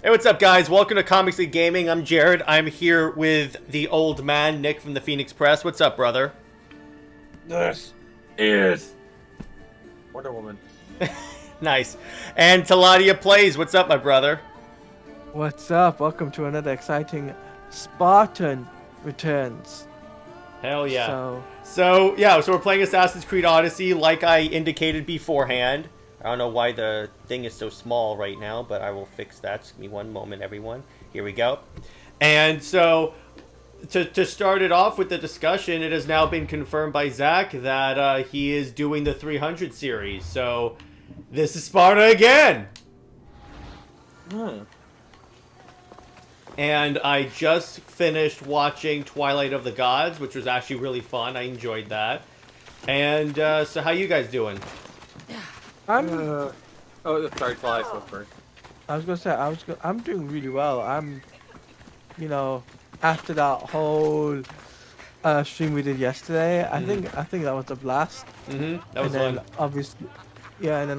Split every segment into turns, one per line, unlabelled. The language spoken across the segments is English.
Hey, what's up, guys? Welcome to Comics League Gaming. I'm Jared. I'm here with the old man, Nick from the Phoenix Press. What's up, brother?
This is Wonder Woman.
Nice. And Teladia Plays. What's up, my brother?
What's up? Welcome to another exciting Spartan Returns.
Hell yeah. So we're playing Assassin's Creed Odyssey, like I indicated beforehand. I don't know why the thing is so small right now, but I will fix that. Just give me one moment, everyone. Here we go. And so, to start it off with the discussion, it has now been confirmed by Zach that he is doing the 300 series. So, this is Sparta again! And I just finished watching Twilight of the Gods, which was actually really fun. I enjoyed that. And, so how you guys doing?
Sorry, Twilight spoke first.
I was gonna say I'm doing really well. After that whole stream we did yesterday, I think that was a blast.
Mm-hmm. That was
and then
fun.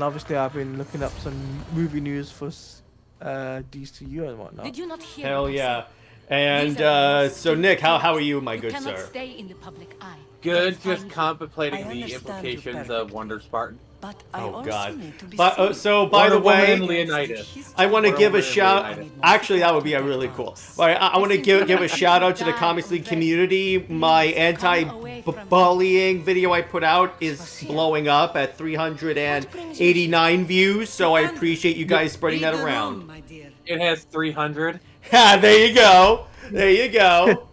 obviously I've been looking up some movie news for DCU and whatnot.
Did you not hear
Hell
what I
yeah.
said?
And, so Nick, how are you, my
You
good
cannot
sir?
stay in the public eye.
Good,
You'll
just
find-
contemplating
I
the
understand you
implications of Wonder Spartan.
But I
Oh
also
god.
need to be
But
seen.
so by the
Wonder Woman
way,
and Leonidas.
I want to
Wonder
give a
Woman and
shout.
Leonidas.
Actually, that would be a really cool. But I want to give a shout out to the Comics League community. My anti-bullying video I put out is blowing up at 389 views. So I appreciate you guys spreading that around.
My dear.
It has 300.
Ha! There you go. There you go.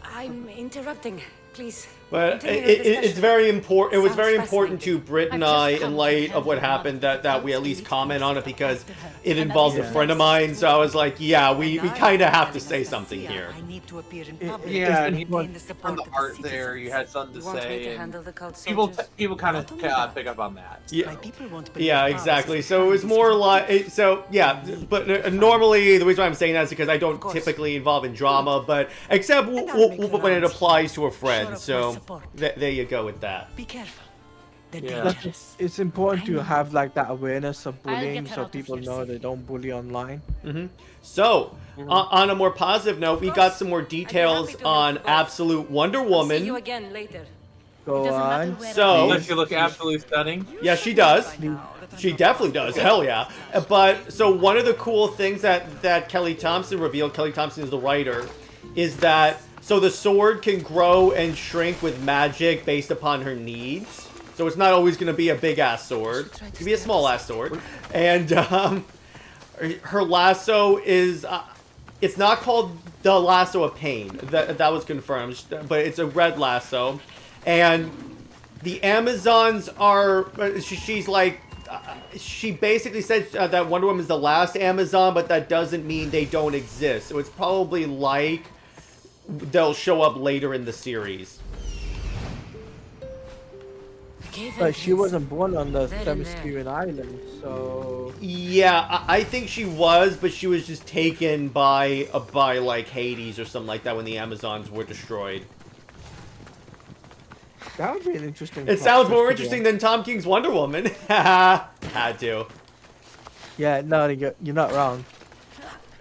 I'm interrupting. Please.
But
continue the
it's
discussion.
very important. It was
Sounds
very important to
fascinating.
Britt and
I've just
I,
come
in
to
light
tell
of what
you
happened,
about
that we at
the
least
elite
comment on it
force
because
after her.
it
And
involves a
that is
friend of mine. So I was like, yeah, we
And I,
kind of have to
having
say
a
something
Sassia,
here.
I need to appear in
It-
public
Yeah,
to
and he
maintain the
on
support
the
of
art
the
there, you had something
You
to
want me
say,
to
and
handle the cult
people
soldiers?
people kind of
Not only that.
pick up on that.
Yeah.
My people won't believe
Yeah,
ours
exactly.
is
So it was
kindness
more
without
like,
gifts.
so yeah, but normally the reason why I'm saying that is because I don't
course.
typically involve in drama, but except
And that'll make the
when it
rounds.
applies to a
Sure
friend.
of my
So
support.
there you go with that.
Be careful. They're
Yeah.
dangerous.
It's important to have like that awareness of
I'll
bullying,
get her
so
out of
people
here
know
safely.
they don't bully online.
So on a more positive note, we got some more details
happy to
on
help you both.
Absolute Wonder
See you
Woman.
again later.
Go
Doesn't matter
on.
where
So-
Does she look absolutely stunning?
Yeah, she does.
By now that I'm
She
not
definitely does. Hell yeah. But so one of the cool things that Kelly Thompson revealed, Kelly Thompson is the writer, is that so the sword can grow and shrink with magic based upon her needs. So it's not always going to be a big ass sword. It can be a small ass sword. And her lasso is it's not called the lasso of pain. That was confirmed, but it's a red lasso. And the Amazons are she's like she basically said that Wonder Woman is the last Amazon, but that doesn't mean they don't exist. So it's probably like they'll show up later in the series.
But she wasn't born on the
Very
Themyscirian island, so
Yeah, I think she was, but she was just taken by like Hades or something like that when the Amazons were destroyed.
that would be an interesting.
It
plot
sounds
twist
more
to
interesting
be
than Tom King's Wonder Woman. Had to.
honest. Yeah, no, you're not wrong.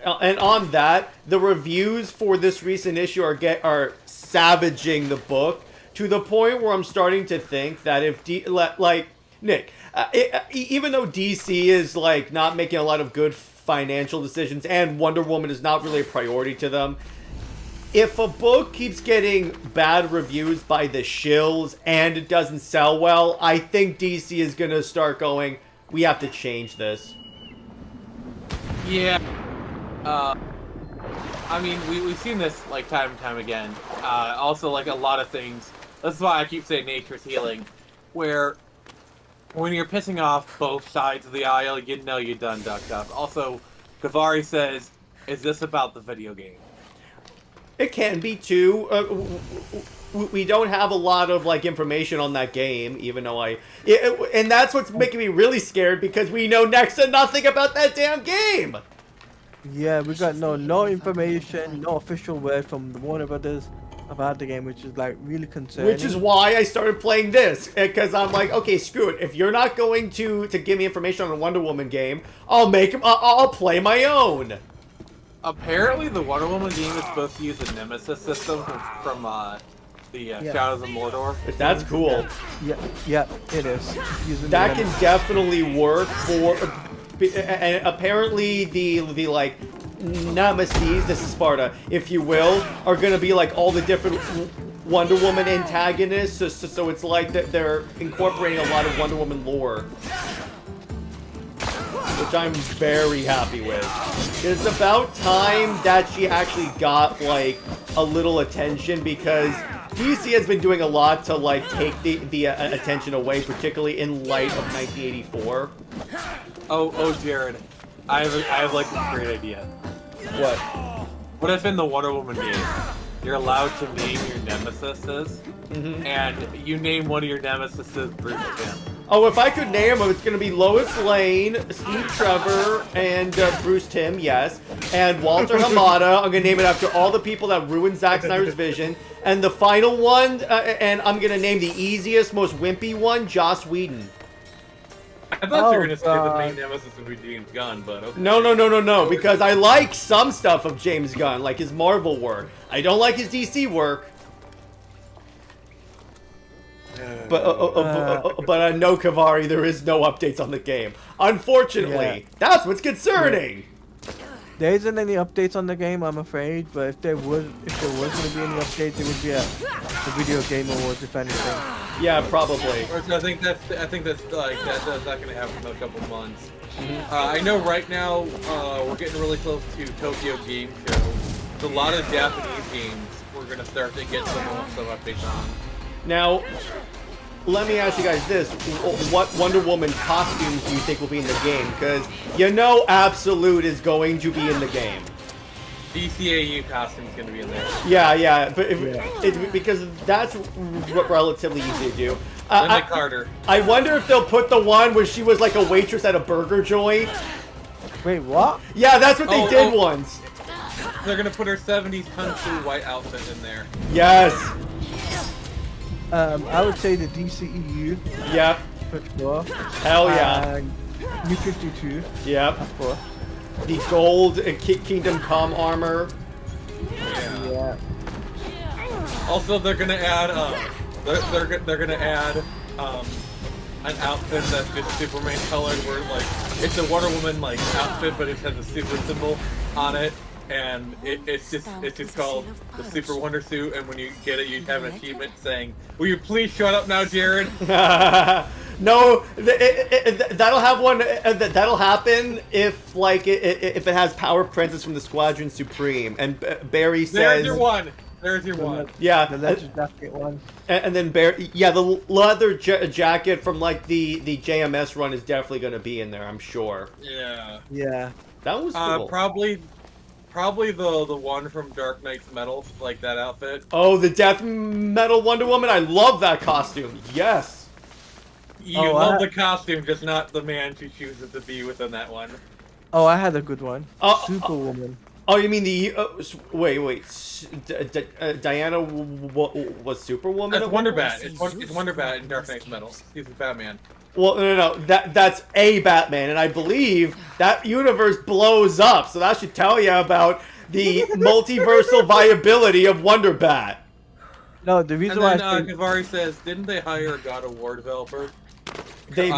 And on that, the reviews for this recent issue are savaging the book to the point where I'm starting to think that if Nick, even though DC is like not making a lot of good financial decisions and Wonder Woman is not really a priority to them, if a book keeps getting bad reviews by the shills and it doesn't sell well, I think DC is gonna start going, we have to change this.
Yeah. I mean, we've seen this like time and time again. Also, like a lot of things. That's why I keep saying nature's healing, where when you're pissing off both sides of the aisle, you know you done ducked up. Also, Kavari says, "Is this about the video game?"
It can be too. We don't have a lot of like information on that game, even though and that's what's making me really scared because we know next to nothing about that damn game.
Yeah, we got no information, no official word from the Warner Brothers. about the game, which is like really concerning.
Which is why I started playing this, because I'm like, okay, screw it. If you're not going to give me information on a Wonder Woman game, I'll play my own.
Apparently, the Wonder Woman game is supposed to use a Nemesis system from Shadows of Mordor.
That's cool.
Yeah, it is. Using
That
the-
can definitely work for, and apparently the like nemesis, this is Sparta, if you will, are gonna be like all the different Wonder Woman antagonists. So it's like that they're incorporating a lot of Wonder Woman lore, which I'm very happy with. It's about time that she actually got like a little attention, because DC has been doing a lot to like take the attention away, particularly in light of 1984.
Oh, Jared, I have like this great idea.
What?
What if in the Wonder Woman game, you're allowed to name your nemesises, and you name one of your nemesises Bruce Timm?
Oh, if I could name them, it's going to be Lois Lane, Steve Trevor, and Bruce Timm, yes. And Walter Hamada. I'm going to name it after all the people that ruined Zack Snyder's vision. And the final one, and I'm going to name the easiest, most wimpy one, Joss Whedon.
I thought you were
Oh,
gonna say the
God.
main nemesis would be James Gunn, but okay.
No, because I like some stuff of James Gunn, like his Marvel work. I don't like his DC work. But no, Kavari, there is no updates on the game. Unfortunately, that's what's concerning.
There isn't any updates on the game, I'm afraid. But if there was going to be any updates, it would be the Video Game Awards, if anything.
Yeah, probably.
I think that's not gonna happen in a couple months. I know right now we're getting really close to Tokyo Game Show. So a lot of Japanese games we're gonna start to get some updates on.
Now, let me ask you guys this. What Wonder Woman costumes do you think will be in the game? Because you know Absolute is going to be in the game.
DCAU costume's gonna be in there.
Yeah, but because that's relatively easy to do.
Linda Carter.
I wonder if they'll put the one where she was like a waitress at a burger joint.
Wait, what?
Yeah, that's what they did once.
They're gonna put her 70s kung fu white outfit in there.
Yes.
I would say the DCEU.
Yep.
For sure.
Hell yeah.
And U-52.
Yep.
Of course.
The gold Kingdom Come armor.
Yeah.
Also, they're gonna add they're gonna add an outfit that's just Superman colored, where like it's a Wonder Woman like outfit, but it has a super symbol on it, and it's just called the Super Wonder Suit. And when you get it, you have an achievement saying, "Will you please shut up now, Jared?"
No, that'll have one. That'll happen if like if it has Power Princess from the Squadron Supreme, and Barry says,
There's your one. There's your one.
Yeah,
The leather jacket one.
and then Barry, yeah, the leather jacket from like the JMS run is definitely going to be in there, I'm sure.
Yeah.
Yeah.
That was cool.
Probably the one from Dark Knight's Metal, like that outfit.
Oh, the Death Metal Wonder Woman! I love that costume. Yes.
You love the costume, just not the man she chooses to be within that one.
Oh, I had a good one. Superwoman.
Oh, you mean the wait, Diana was Superwoman?
That's Wonder Bat. It's Wonder Bat in Dark Knight's Metal. He's Batman.
Well, no. That's a Batman, and I believe that universe blows up. So that should tell you about the multiversal viability of Wonder Bat.
No, the reason
And
why
then
I think
Kavari says, didn't they hire a God of War developer?
They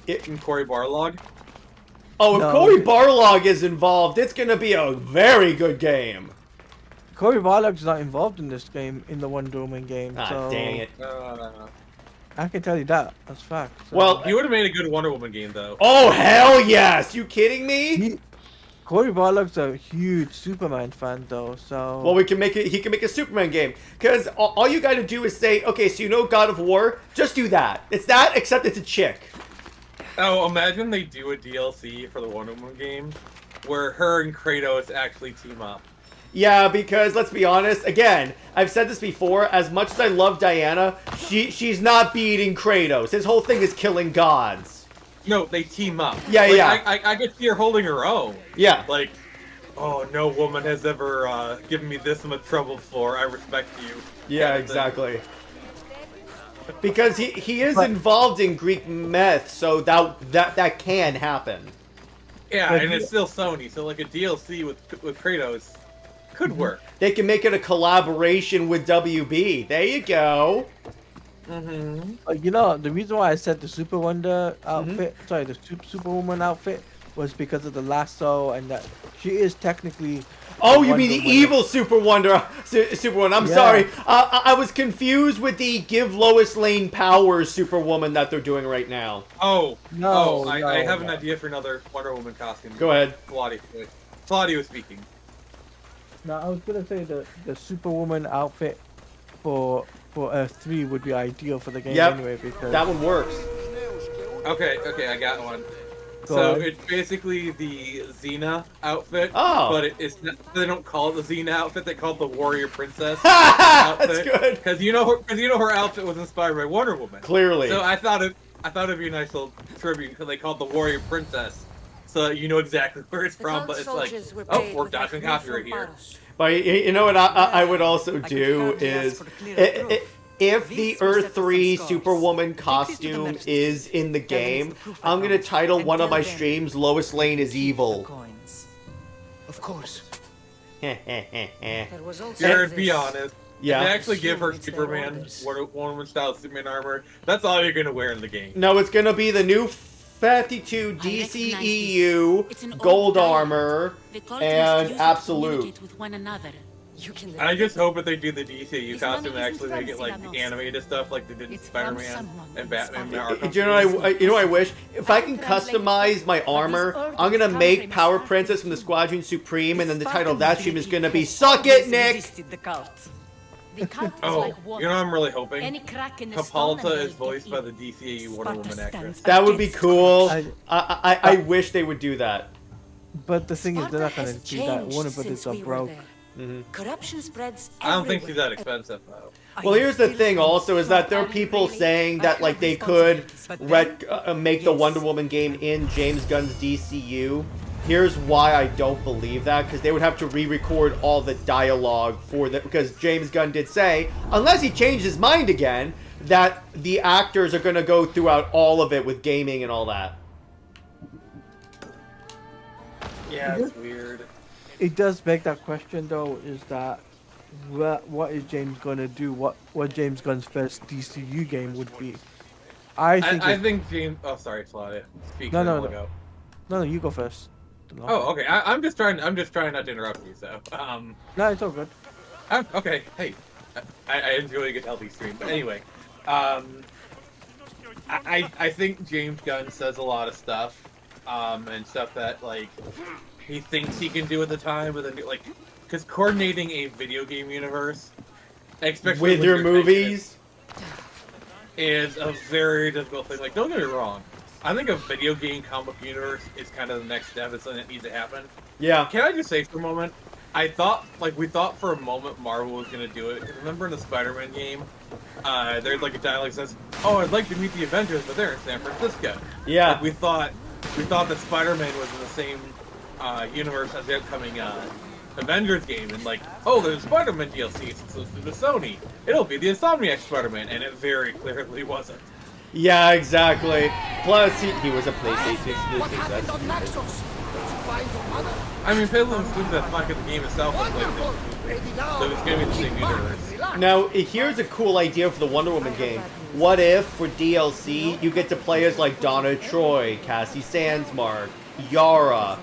In Cory Barlog?
oh, if
No.
Cory Barlog is involved, it's gonna be a very good game.
Cory Barlog's not involved in this game, in the Wonder Woman game.
Ah,
so
dang it.
I can tell you that. That's fact. So.
Well,
He would have made a good Wonder Woman game, though.
oh hell yes! You kidding me?
Cory Barlog's a huge Superman fan, though. So
Well, we can make it. He can make a Superman game because all you got to do is say, okay, so you know God of War, just do that. It's that, except it's a chick.
Oh, imagine they do a DLC for the Wonder Woman game where her and Kratos actually team up.
Yeah, because let's be honest. Again, I've said this before. As much as I love Diana, she's not beating Kratos. His whole thing is killing gods.
No, they team up.
Yeah,
Like,
yeah.
I could see her holding her own.
Yeah.
Like oh, no woman has ever given me this much trouble before. I respect you.
Yeah,
kind of thing.
exactly. Because he is involved in Greek myth, so that can happen.
Yeah,
But
and
he-
it's still Sony, so like a DLC with Kratos could work.
They can make it a collaboration with WB. There you go.
You know, the reason why I said the Super Wonder outfit, sorry, the Superwoman outfit, was because of the lasso and that she is technically.
Oh,
the
you mean the
Wonder Woman.
evil Super Wonder, Super Wonder? I'm
Yeah.
sorry. I was confused with the give Lois Lane powers Superwoman that they're doing right now.
Oh,
No,
I have an
no.
idea for another Wonder Woman costume.
Go ahead.
Teladia was speaking.
No, I was gonna say the Superwoman outfit for Earth 3 would be ideal for the game
Yep,
anyway because
that one works.
Okay, I got one.
Go
So
on.
it's basically the Xena outfit,
Oh.
but it's not, they don't call it the Xena outfit. They call it the Warrior Princess
That's
outfit.
good.
Because her outfit was inspired by Wonder Woman.
Clearly.
So I thought it'd be a nice little tribute because they called it the Warrior Princess, so that you know exactly where it's
The
from.
Cult
But it's like,
soldiers were
oh,
paid
we're
with
dodging
like
copyright
beautiful
here.
bottles.
But you know what I would also
I could
do
hardly ask
is
for clearer proof.
if the
This will
Earth
settle some
3
scores.
Superwoman
Take this to the
costume
magistrate.
is in the
Tell them
game,
it's the proof I
I'm gonna
found,
title
and
one of
tell
my
them
streams Lois Lane is
keep the
evil.
coins. Of course.
There was also
Jared, be
this.
honest.
Yeah.
If they actually give her
Sure, it's their
Superman,
orders.
Wonder Woman style Superman armor, that's all you're gonna wear in the game.
No, it's gonna be the new 52
I recognize
DCEU
this. It's an old
gold
dial.
armor
The cult
and
must use it to
absolute.
communicate with one another.
You can.
I just hope that they do the DCU
His
costume and
money
actually
isn't
make it
fancy,
like
Lanos.
animated stuff like they did in
It's from
Spider-Man
someone
and Batman.
inspired.
Arkham.
Do you know what I wish? If I can customize my armor, I'm gonna make Power Princess from the Squadron Supreme, and then the title of that stream is gonna be "Suck It, Nick."
The cult.
The cult is
Oh,
like water.
you know what I'm really hoping?
Any crack in the stone
Kapalta
and
is
they'll
voiced
get
by
you.
the DCAU Wonder
Sparta
Woman
stands
actress.
That would be
against
cool.
cult.
I wish they would do that.
but the thing is they're not gonna
Sparta has
do that.
changed
Warner Brothers
since
are
we were
broke.
there. Corruption spreads
I don't think she's
everywhere.
that expensive though.
Well, here's the thing also, is that there are
Are you
people
really?
saying
I
that,
have
like, they could make the
yes.
Wonder Woman game in James Gunn's DCU. Here's why I don't believe that, because they would have to re-record all the dialogue for the, because James Gunn did say, unless he changed his mind again, that the actors are going to go throughout all of it with gaming and all that.
Yeah, it's weird.
It does beg that question though, is that what is James gonna do? What James Gunn's first DCU game would be? I think
I think James. Oh, sorry, Claudia. Speak
No,
a
no,
while
no.
ago.
no, you go first.
Oh, okay. I'm just trying not to interrupt you. So,
No, it's all good.
okay. Hey, I enjoy a good healthy stream. But anyway, I think James Gunn says a lot of stuff, and stuff that like he thinks he can do at the time, but then like, because coordinating a video game universe, especially
With
when
your
you're
movies?
is a very difficult thing. Like, don't get me wrong. I think a video game comic book universe is kind of the next step. It's something that needs to happen.
Yeah.
Can I just say for a moment, we thought for a moment Marvel was going to do it. 'Cause remember in the Spider-Man game, there's like a dialogue that says, "Oh, I'd like to meet the Avengers, but they're in San Francisco."
Yeah.
Like, we thought that Spider-Man was in the same universe as the upcoming Avengers game, and like, oh, there's a Spider-Man DLC exclusive to Sony. It'll be the Insomniac Spider-Man, and it very clearly wasn't.
Yeah, exactly. Plus, he was a PlayStation
What
exclusive.
happened
That's
on Naxos? Did you find your mother?
I mean, Payload includes that fucking the game itself was
Wonderful.
PlayStation.
Maybe now.
So it's gonna be the same universe.
Relax.
Now, here's a cool idea for the Wonder Woman game. What if, for DLC, you get to play as, like, Donna Troy, Cassie Sandsmark, Yara,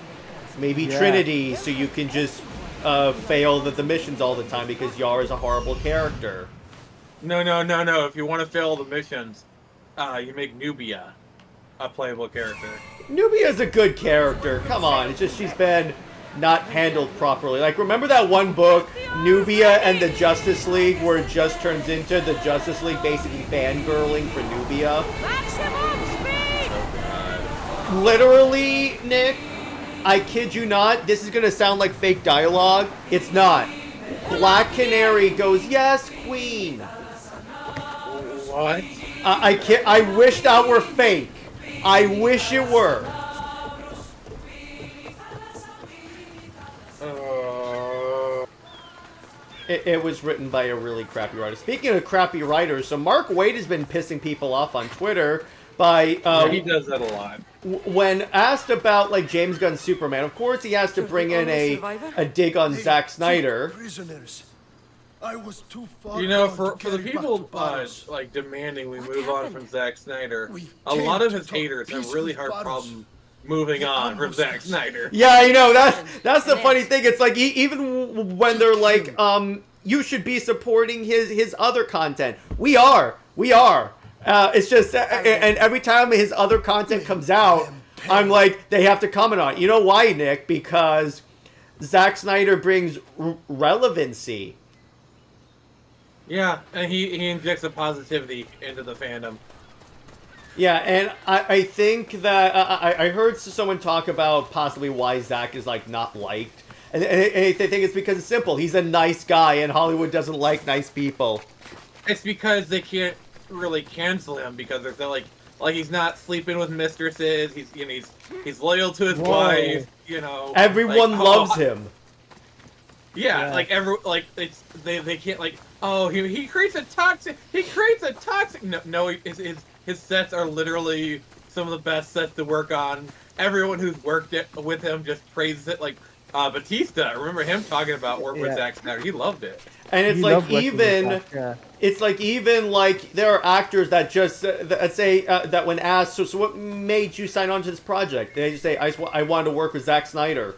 maybe
Yeah.
Trinity, so you can just fail the missions all the time because Yara's a horrible character.
No. If you want to fail the missions, you make Nubia a playable character.
Nubia's a good character. Come on, it's just she's been not handled properly. Like, remember that one book, Nubia and the Justice League, where it just turns into the Justice League basically fangirling for Nubia? Literally, Nick, I kid you not, this is gonna sound like fake dialogue. It's not. Black Canary goes, "Yes, Queen."
What?
I wish that were fake. I wish it were. It was written by a really crappy writer. Speaking of crappy writers, so Mark Waid has been pissing people off on Twitter by
Yeah, he does that a lot.
when asked about like James Gunn's Superman. Of course, he has to bring in a dig on Zack Snyder.
Prisoners. I was too far
You know,
gone
for
to
the
carry
people
back to Paris.
like demanding we
What
move on
happened?
from Zack Snyder,
We
a
came
lot of
to
his
talk
haters have
peace
really
with
hard
Paris.
problem moving
The
on from Zack
Anglo-Saxons.
Snyder.
Yeah, I know that's the
Yes.
funny thing. It's like even when they're like, you should be supporting his other content. We are. It's just and every time his other content comes out, I'm like, they have to comment on it. You know why, Nick? Because Zack Snyder brings relevancy.
Yeah, and he injects a positivity into the fandom.
Yeah, and I think that I heard someone talk about possibly why Zack is like not liked, and they think it's because it's simple. He's a nice guy, and Hollywood doesn't like nice people.
It's because they can't really cancel him because they're like he's not sleeping with mistresses. He's loyal to his
Whoa.
wife. You know,
Everyone
like,
loves him.
Yeah,
Yeah.
it's they can't like he creates a toxic no his sets are literally some of the best sets to work on. Everyone who's worked it with him just praises it. Like Batista, I remember him talking about work with
Yeah.
Zack Snyder. He loved it.
And it's
He
like
loved working with
even
Zack, yeah.
it's like even like there are actors that just that say that when asked, so what made you sign on to this project? They just say I wanted to work with Zack Snyder.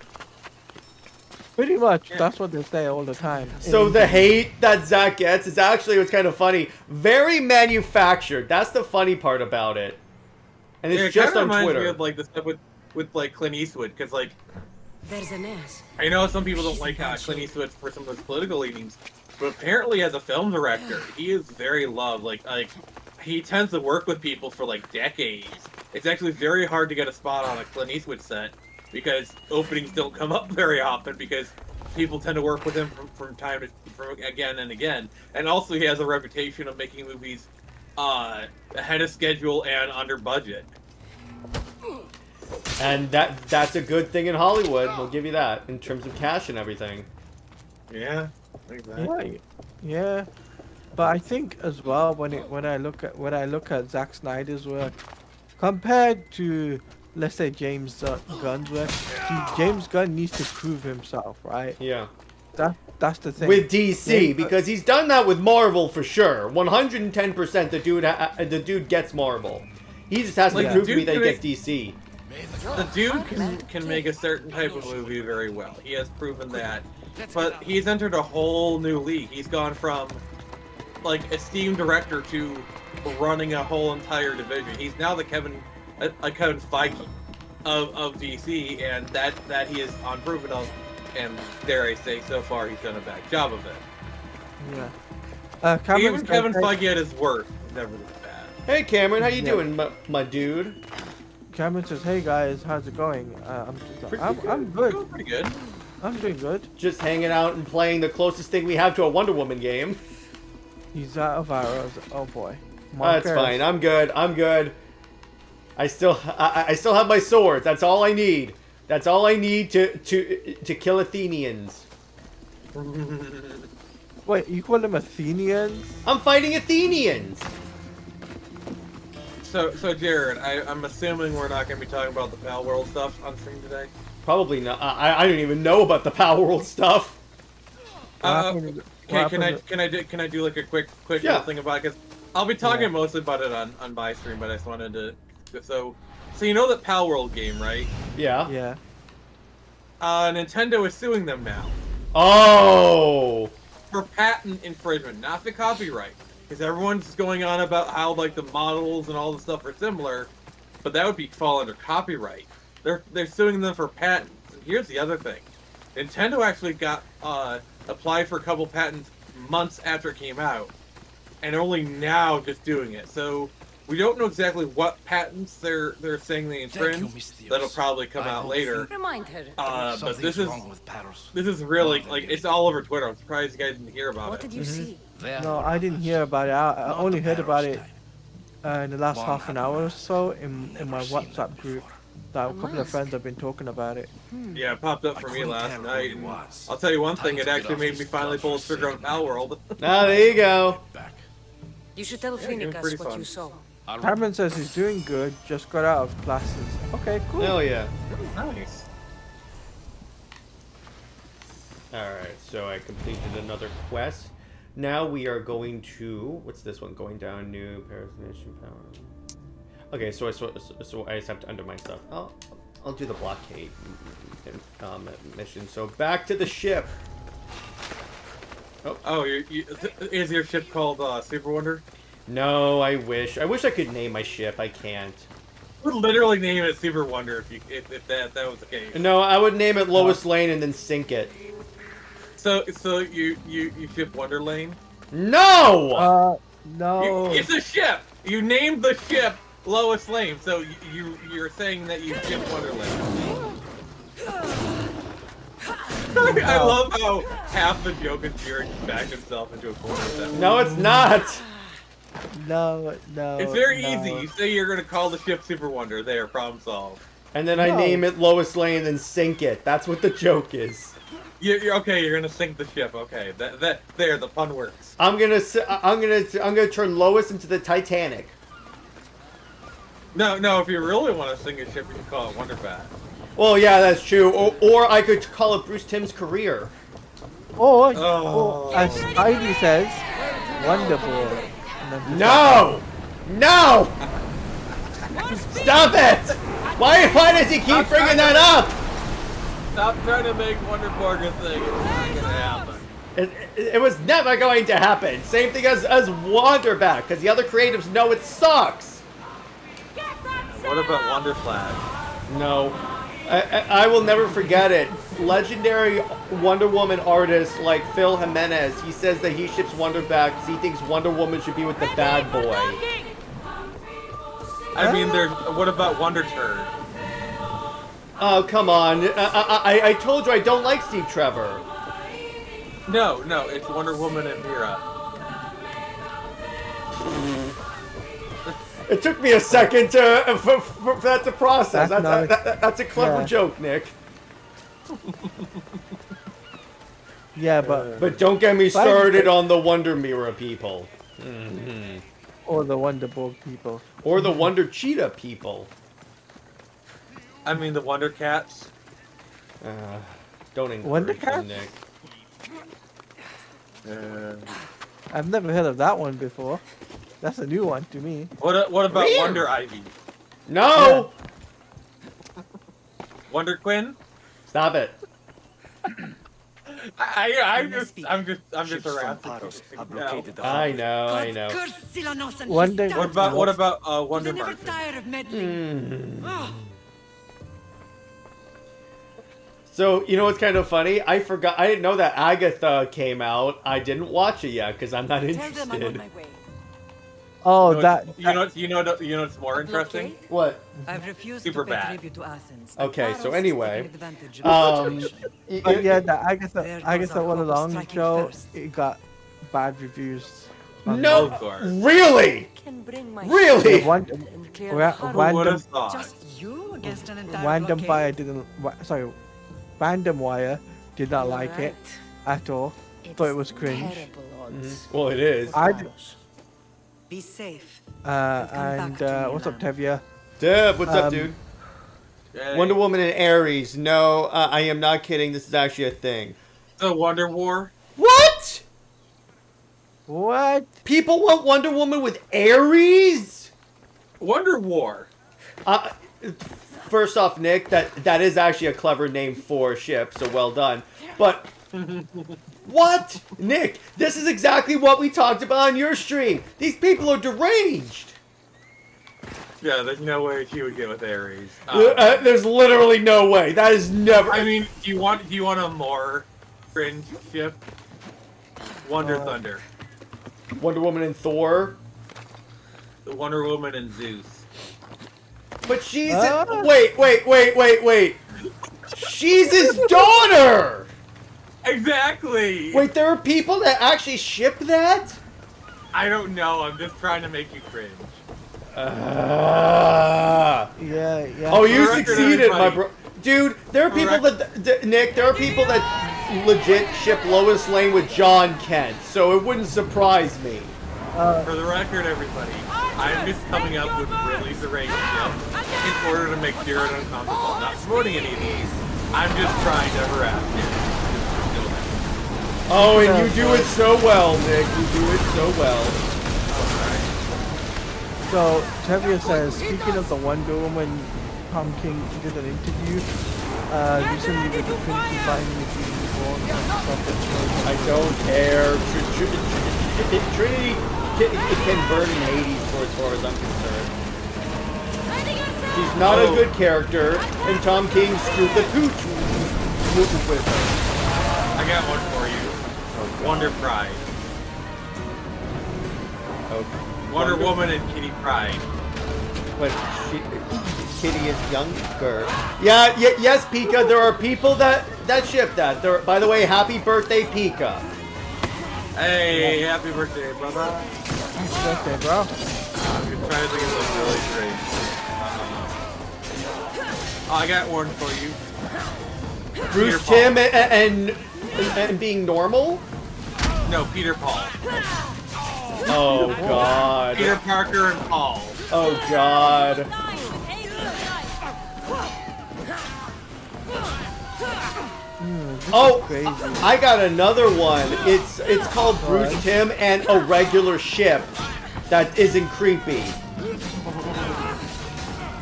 Pretty much,
Yeah.
that's what they say all the time.
So the hate that Zack gets is actually what's kind of funny. Very manufactured. That's the funny part about it. And it's
Yeah, it
just
kinda
on
reminds
Twitter.
me of like the stuff with like Clint Eastwood because like
There's an ass.
I know some people don't like Clint Eastwood for some of his political leanings, but apparently as a film director, he is very loved. Like he tends to work with people for like decades. It's actually very hard to get a spot on a Clint Eastwood set because openings don't come up very often because people tend to work with him from time to from again and again. And also he has a reputation of making movies ahead of schedule and under budget.
And that's a good thing in Hollywood. We'll give you that in terms of cash and everything.
Yeah, exactly.
Yeah, but I think as well when I look at Zack Snyder's work compared to let's say James Gunn's work, James Gunn needs to prove himself, right?
Yeah.
That's the thing.
With DC,
James-
because he's done that with Marvel for sure. 110% the dude gets Marvel. He just has to
Like,
prove
the
to me
dude
that he
could-
gets DC.
The dude can make a certain type of movie very well. He has proven that. But he's entered a whole new league. He's gone from like esteemed director to running a whole entire division. He's now the Kevin Feige of DC, and that he is unproven of. And dare I say, so far he's done a bad job of it.
Yeah.
Even Kevin Feige at his worst was never this bad.
Hey Cameron, how you
Yeah.
doing, my dude?
Cameron says, "Hey guys, how's it going? I'm
Doing
good.
pretty good.
I'm doing good."
Just hanging out and playing the closest thing we have to a Wonder Woman game.
He's out of arrows. Oh boy.
That's
Marquez.
fine. I'm good. I still have my swords. That's all I need. That's all I need to kill Athenians.
Wait, you call them Athenians?
I'm fighting Athenians.
So Jared, I'm assuming we're not going to be talking about the Pal World stuff on stream today.
Probably not. I don't even know about the Power World stuff.
What
Can
happened?
I do like a quick
Yeah.
little thing about it? Because I'll be talking
Yeah.
mostly about it on my stream, but I just wanted to. So you know that Pal World game, right?
Yeah.
Yeah.
Nintendo is suing them now
Oh.
for patent infringement, not the copyright. Because everyone's going on about how like the models and all the stuff are similar, but that would fall under copyright. They're suing them for patents. And here's the other thing: Nintendo actually got applied for a couple patents months after it came out, and only now just doing it. So we don't know exactly what patents they're saying they infringe. That'll probably come out later.
Remind her.
But this is really like it's all over Twitter. I'm surprised you guys didn't hear about
What
it.
did you see?
No, I didn't hear about it. I only heard about it in the last half an hour or so in my WhatsApp group that a couple of friends have been talking about it.
Yeah, it popped up for me
couldn't
last
tell
night.
who
And
it was.
I'll tell you one thing,
Time
it
to get
actually
off
made
this
me finally
blood
pull the
for
trigger on
safety.
Pal World.
Ah, there you go.
Back.
You should tell
Yeah, it was
Phoenicus
pretty
what
fun.
you saw.
Cameron says he's doing good, just got out of classes. Okay, cool.
Hell yeah.
Nice.
Alright, so I completed another quest. Now we are going to... What's this one? Going down, new Paris Nation power. Okay, so I just have to undo my stuff. I'll do the blockade mission. So back to the ship.
Oh, is your ship called Super Wonder?
No, I wish. I wish I could name my ship. I can't.
I would literally name it Super Wonder if that was the case.
No, I would name it Lois Lane and then sink it.
So you ship Wonder Lane?
No!
No.
It's a ship. You named the ship Lois Lane, so you're saying that you ship Wonder Lane. I love how half the joke is Jared backed himself into a corner.
No, it's not.
No.
It's very
no.
easy. You say you're gonna call the ship Super Wonder. There, problem solved.
And then I
No.
name it Lois Lane and then sink it. That's what the joke is.
You're okay. You're gonna sink the ship. Okay, there, the pun works.
I'm gonna turn Lois into the Titanic.
No, if you really want to sink a ship, you can call it Wonderbat.
Well, yeah, that's true. Or I could call it Bruce Timm's career.
Or,
Oh.
as Spidey says, wonderful. And then-
No! No! Stop it! Why does he keep bringing that up?
Stop trying to make Wonderborg a thing. It's not gonna happen.
It was never going to happen. Same thing as Wonderback, because the other creatives know it sucks.
What about Wonder Flag?
No. I will never forget it. Legendary Wonder Woman artist like Phil Jimenez, he says that he ships Wonderback because he thinks Wonder Woman should be with the bad boy.
I mean, what about Wonder Turd?
Oh, come on. I told you I don't like Steve Trevor.
No, it's Wonder Woman and Mira.
It took me a second for that to process.
That's not
That's a clever
yeah.
joke, Nick.
Yeah, but
But don't get me started on the Wonder Mirror people.
or the Wonderborg people.
Or the Wonder Cheetah people.
I mean, the Wonder Cats.
Don't encourage
Wonder
them,
Cats?
Nick.
I've never heard of that one before. That's a new one to me.
What about
Weird.
Wonder Ivy?
No!
Wonder Quinn?
Stop it.
I'm just
Ships from
harassing.
Paros have blockaded the
I
harbor.
know, I know.
Curse Silanos and
One day-
his
What
doubters.
about Wonder
They never
Martian?
tire of meddling. Ah,
So, you know what's kind of funny? I didn't know that Agatha came out. I didn't watch it yet because I'm not
tell them I'm on
interested.
my way.
Oh,
You know what's more interesting?
Blockade?
What?
I've refused
Super
to pay
bad.
tribute to Athens.
Okay,
Paros
so
is
anyway,
taking advantage of the situation.
yeah, the
There
Agatha
goes our
one
hope of
along
striking
show,
first.
it got bad reviews.
No!
Of course.
Really?
Can bring my
Really?
Yeah, one,
and clear
Ra-
the harbor.
Who would
Random-
have thought?
Just you against an entire
Random
blockade?
Fire didn't. Sorry, Random Wire did not
You're
like it
right.
at all.
It's
Thought it was cringe.
terrible odds.
Well, it is.
I
Be safe.
and
back to me,
what's up,
Alan.
Tevia?
Deb, what's up,
Um,
dude?
Yay.
Wonder Woman and Ares. No, I am not kidding. This is actually a thing.
The Wonder War.
What?
What?
People want Wonder Woman with Ares?
Wonder War.
First off, Nick, that is actually a clever name for a ship, so well done. But what? Nick, this is exactly what we talked about on your stream. These people are deranged.
Yeah, there's no way she would get with Ares.
There's literally no way. That is never.
I mean, do you want a more cringe ship? Wonder Thunder.
Wonder Woman and Thor.
The Wonder Woman and Zeus.
But she's wait. She's his daughter.
Exactly.
Wait, there are people that actually ship that?
I don't know. I'm just trying to make you cringe.
Yeah.
Oh, you
For the record,
succeeded, my
everybody.
bro. Dude, there are people Nick, there are people that legit ship Lois Lane with John Kent, so it wouldn't surprise me.
For the record, everybody, I'm just coming up with really deranged shit in order to make Jared uncomfortable. I'm not promoting any of these. I'm just trying to harass him.
Oh, and you do it so well, Nick. You do it so well.
So Tevia says, speaking of the Wonder Woman, Tom King did an interview recently with the Trinity finding if you born
I don't care. Trinity it can burn in Hades for as far as I'm concerned. She's not a good character, and Tom King screwed the pooch with her.
I got one for you. Wonder Pride.
Okay.
Wonder Woman and Kitty Pryde.
But Kitty is younger. Yes, Pika. There are people that ship that. By the way, happy birthday, Pika.
Hey, happy birthday, brother.
Happy birthday, bro.
I'm just trying to think of something really great. I got one for you.
Bruce
Peter
Tim and being normal.
No, Peter Paul.
Oh God.
Peter Parker and Paul.
Oh God. Oh,
Crazy.
I got another one. It's called Bruce Tim and a regular ship that isn't creepy.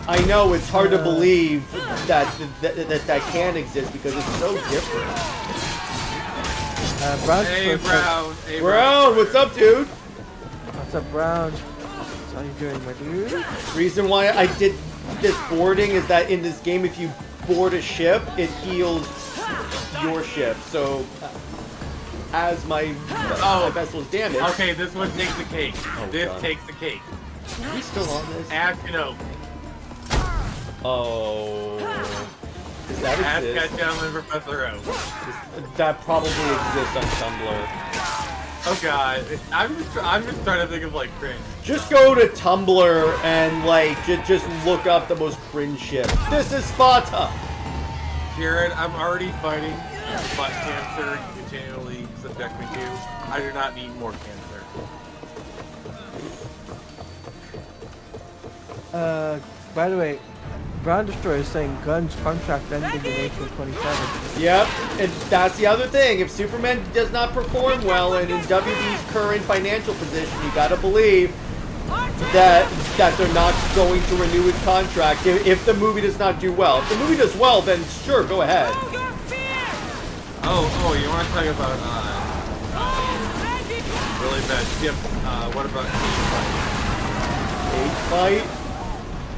I know it's hard to believe that can exist because it's so different.
Hey, Brown. Hey,
Brown, what's up, dude?
What's up, Brown? How you doing, my dude?
Reason why I did this boarding is that in this game, if you board a ship, it heals your ship. So, as my vessel is damaged.
Okay, this one takes the cake. This
God.
takes the cake.
Are we still on this?
Ask
Oh. Does that exist?
Ketchum and Professor O.
That probably exists on Tumblr.
Oh God, I'm just trying to think of like cringe.
Just go to Tumblr and like just look up the most cringe shit. This is Sparta.
Jared, I'm already fighting butt cancer you continually subject me to. I do not need more cancer.
By the way, Brown Destroyer is saying Gunn's contract ending in April 27th.
Yep, and that's the other thing. If Superman does not perform well and in WB's current financial position, you gotta believe that they're not going to renew his contract if the movie does not do well. If the movie does well, then sure, go ahead.
Oh, you want to talk about really bad ship? What about
Cage fight?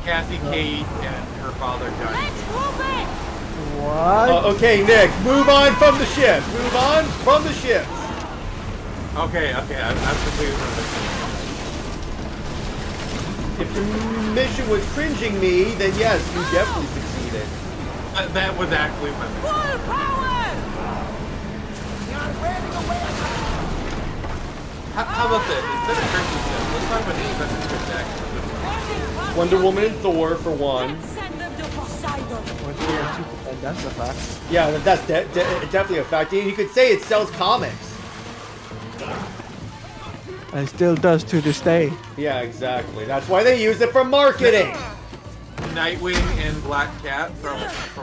Cassie Cage and her father Johnny?
What?
Okay, Nick, move on from the ship. Move on from the ships.
Okay, I'm completely understanding.
If the mission was cringing me, then yes, you definitely succeeded.
That was actually my mission. How about this? Instead of cringing ship, let's talk about the expensive ship action.
Wonder Woman and Thor for one.
That's a fact.
Yeah, that's definitely a fact. You could say it sells comics.
And still does to this day.
Yeah, exactly. That's why they use it for marketing.
Nightwing and Black Cat from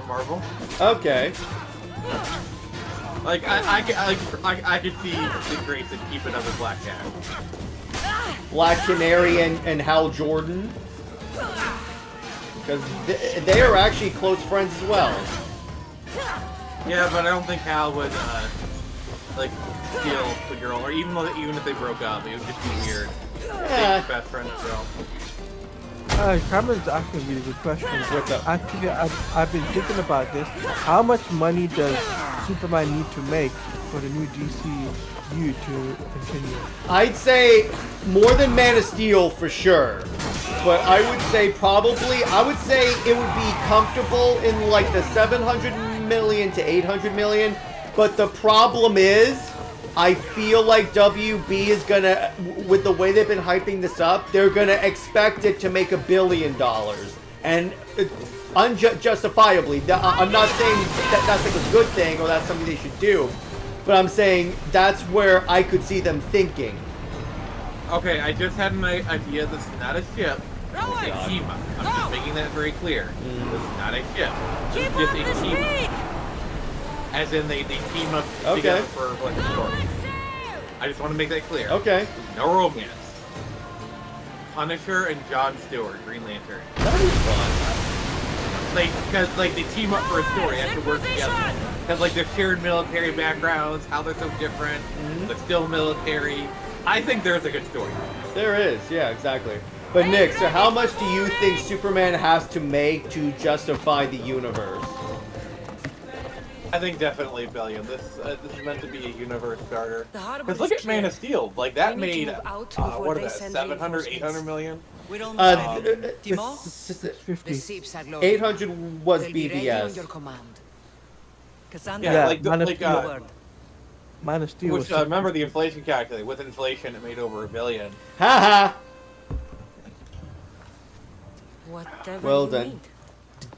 Marvel.
Okay.
Like I could see the Grace and keep another Black Cat.
Black Canary and Hal Jordan. Because they are actually close friends as well.
Yeah, but I don't think Hal would like steal the girl, or even if they broke up, it would just be weird.
Yeah.
Best friend girl.
Cameron's asking a really good question.
What's up?
Actually, I've been thinking about this. How much money does Superman need to make for the new DCU to continue?
I'd say more than Man of Steel for sure. But I would say it would be comfortable in like the 700 million to 800 million. But the problem is I feel like WB is gonna, with the way they've been hyping this up, they're gonna expect it to make $1 billion, and unjustifiably. I'm not saying that that's like a good thing or that's something they should do, but I'm saying that's where I could see them thinking.
Okay, I just had an idea. This is not a ship. It's a team up. I'm just making that very clear. This is not a ship. It's just a team up. As in, they team up together for like a story. I just want to make that clear.
Okay.
No romance. Punisher and Jon Stewart, Green Lantern.
That'd be fun.
Because they team up for a story, have to work together. Because like their shared military backgrounds, how they're so different, but still military. I think there's a good story.
There is, yeah, exactly. But Nick, so how much do you think Superman has to make to justify the universe?
I think definitely $1 billion. This is meant to be a universe starter.
The harbor
Because look
is
at Man
clear.
of Steel. Like that
We need
made
to move out before
what
they
is that?
send
700,
reinforcements.
800 million.
We're almost
Uh,
The
50.
ships are loaded.
800 was
They'll be ready on
BVS.
your command. Cassandra,
Yeah,
Yeah,
like
Man of
like
Steel.
word.
Man of Steel
which
was
remember the inflation calculator. With inflation, it made over $1 billion.
Haha!
Whatever
Well
you
done.
need.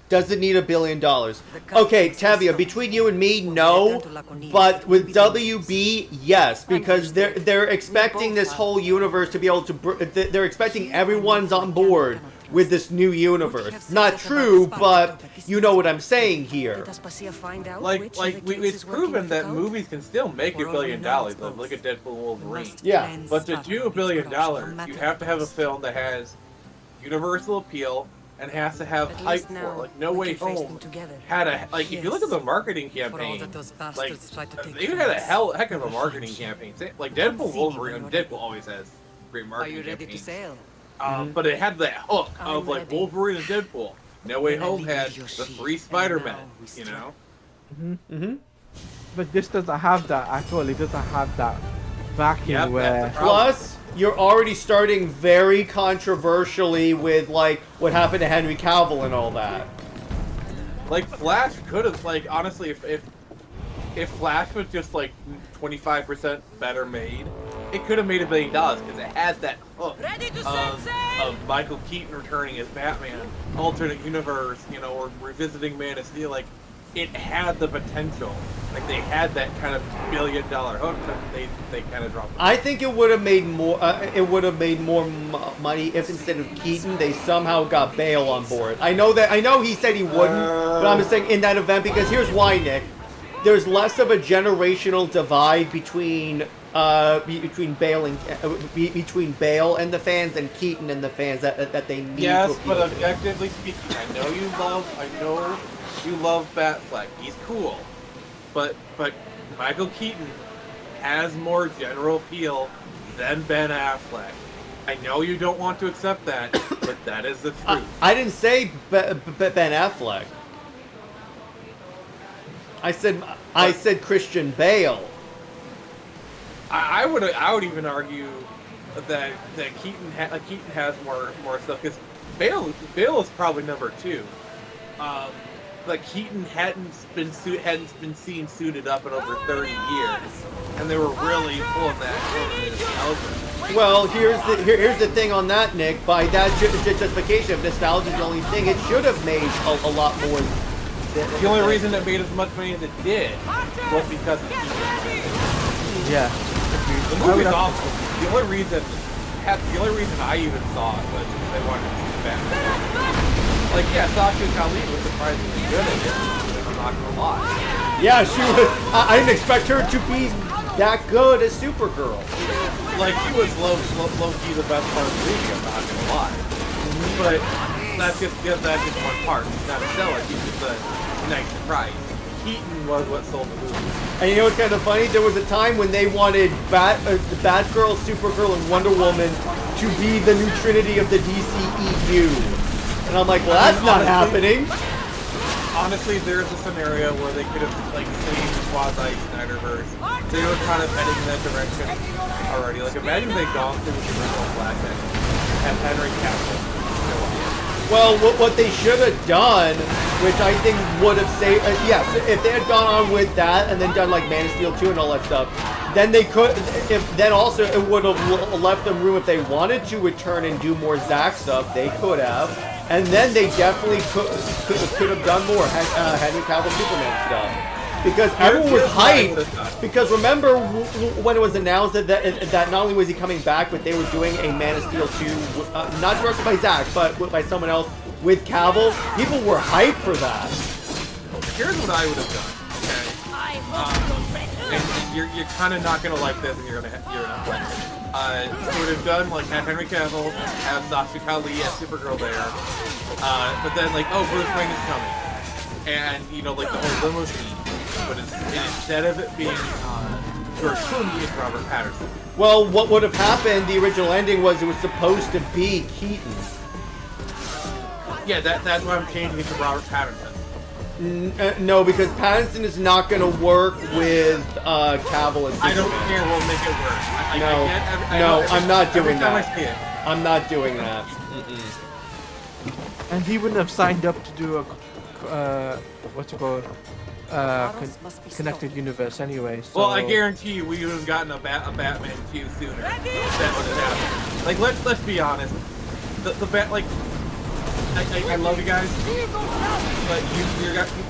Does it need $1 billion?
country
Okay,
is
Tabia,
system.
between you and me,
We'll
no.
return to Laconia.
But with
We'll be
WB, yes, because
Understood.
they're expecting this whole universe to be able to. They're expecting everyone's on board with this new universe. Not true, but you know what I'm saying here.
Let Aspasia find out
Like
which of the kings
it's
is working
proven
with the
that
cult.
movies can still make $1 billion. Like, look at Deadpool Wolverine.
Must
Yeah.
cleanse
But to
that
do
of
$1 billion,
its corruption, no
you
matter
have to have a
what.
film that has universal appeal and has to have
At
hype
least
for
now
it. Like No
we
Way
can face
Home
them together.
had a like. If you look at the marketing
For all
campaign,
that those
like
bastards tried to take
they
from
had a
us.
heck of a marketing campaign. Like Deadpool Wolverine, Deadpool always has great
Are
marketing
you ready to
campaigns.
sail?
But it had that hook
I'm
of like
ready.
Wolverine and Deadpool. No Way
Then I
Home
leave
had
your
the
sheep,
3
and
Spider-Men.
now we
You
strike.
know.
Mm-hmm.
But this doesn't have that at all. It doesn't have that backing
Yep,
where.
that's the problem.
Plus, you're already starting very controversially with like what happened to Henry Cavill and all that.
Like Flash could have like honestly if Flash was just like 25% better made, it could have made $1 billion because it had that hook
Ready to set sail!
of Michael Keaton returning as Batman, alternate universe, you know, or revisiting Man of Steel. Like it had the potential. Like they had that kind of $1 billion hook, but they kind of dropped it.
I think it would have made more. It would have made more money if instead of Keaton, they somehow got Bale on board. I know he said he wouldn't, but I'm just saying in that event because here's why, Nick. There's less of a generational divide between Bale and between Bale and the fans and Keaton and the fans that they need.
Yes,
to
but
appeal to.
objectively speaking, I know you love Batfleck. He's cool, but Michael Keaton has more general appeal than Ben Affleck. I know you don't want to accept that, but that is the truth.
I didn't say Ben Affleck. I said Christian Bale.
I would even argue that Keaton has more stuff because Bale is probably number 2. But Keaton hadn't been seen suited up in over 30 years, and they were really pulling that over.
Well, here's the thing on that, Nick. By that justification of nostalgia is the only thing, it should have made a lot more.
The only reason it made as much money as it did was because of Keaton.
Yeah.
The movie's awful. The only reason I even saw it was because I wanted to see Batman. Like, yeah, Sasha Ali was surprisingly good at it. I'm not gonna lie.
Yeah, she was. I didn't expect her to be that good as Supergirl.
Like, she was low key the best part of the movie. I'm not gonna lie. But that's just one part. She's not stellar. She's just a nice surprise. Keaton was what sold the movie.
And you know what's kind of funny? There was a time when they wanted Batgirl, Supergirl, and Wonder Woman to be the new Trinity of the DCEU. And I'm like, well, that's not happening.
Honestly, there's a scenario where they could have like saved the quasi Snyderverse. They were kind of heading in that direction already. Like, imagine they'd gone through the original Flash and had Henry Cavill show up.
Well, what they should have done, which I think would have saved, yes, if they had gone on with that and then done like Man of Steel 2 and all that stuff, then they could. Then also it would have left them room if they wanted to return and do more Zack stuff. They could have, and then they definitely could have done more Henry Cavill Superman stuff. Because everyone was hyped. Because remember when it was announced that not only was he coming back, but they were doing a Man of Steel 2, not directed by Zack, but by someone else with Cavill. People were hyped for that.
Here's what I would have done. Okay. And you're kind of not gonna like this, and you're not like it. I would have done like had Henry Cavill, have Sasha Kali as Supergirl there, but then like, oh, Bruce Wayne is coming, and you know, like the whole limo scene. But instead of it being George Clooney, it's Robert Pattinson.
Well, what would have happened, the original ending was it was supposed to be Keaton.
Yeah, that's why I'm changing it to Robert Pattinson.
No, because Pattinson is not going to work with Cavill as Superman.
I don't care, we'll make it work.
I'm not doing
every time
that.
I see it.
I'm not doing that.
And he wouldn't have signed up to do a what's it called? Connected universe anyway. So.
Well, I guarantee you we would have gotten a Batman 2 sooner. That would have happened. Like, let's be honest. I love you guys,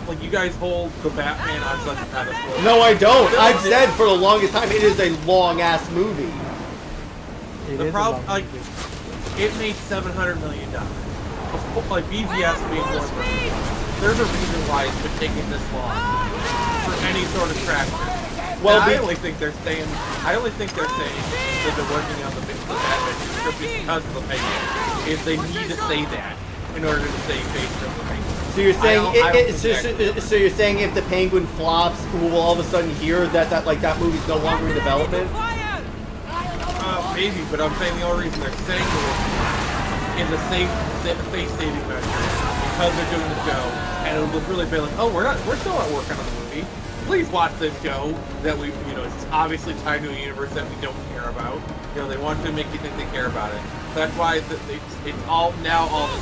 but you guys hold the Batman on such a pedestal.
No, I don't. I've said for the longest time it is a long ass movie.
The problem, like, it made $700 million. Like BVS being more. There's a reason why it's been taking this long for any sort of traction. Well, I only think they're saying that they're working on the Batman script because of the payment. If they need to say that in order to stay based on the Penguin.
So you're saying so you're saying if the Penguin flops, we'll all of a sudden hear that movie's no longer in development?
Maybe, but I'm saying the only reason they're saying it is a face-saving measure. Because they're doing the show, and it'll look really big like, oh, we're still not working on the movie. Please watch this show that it's obviously tied to a universe that we don't care about. You know, they want to make you think they care about it. That's why it's all of a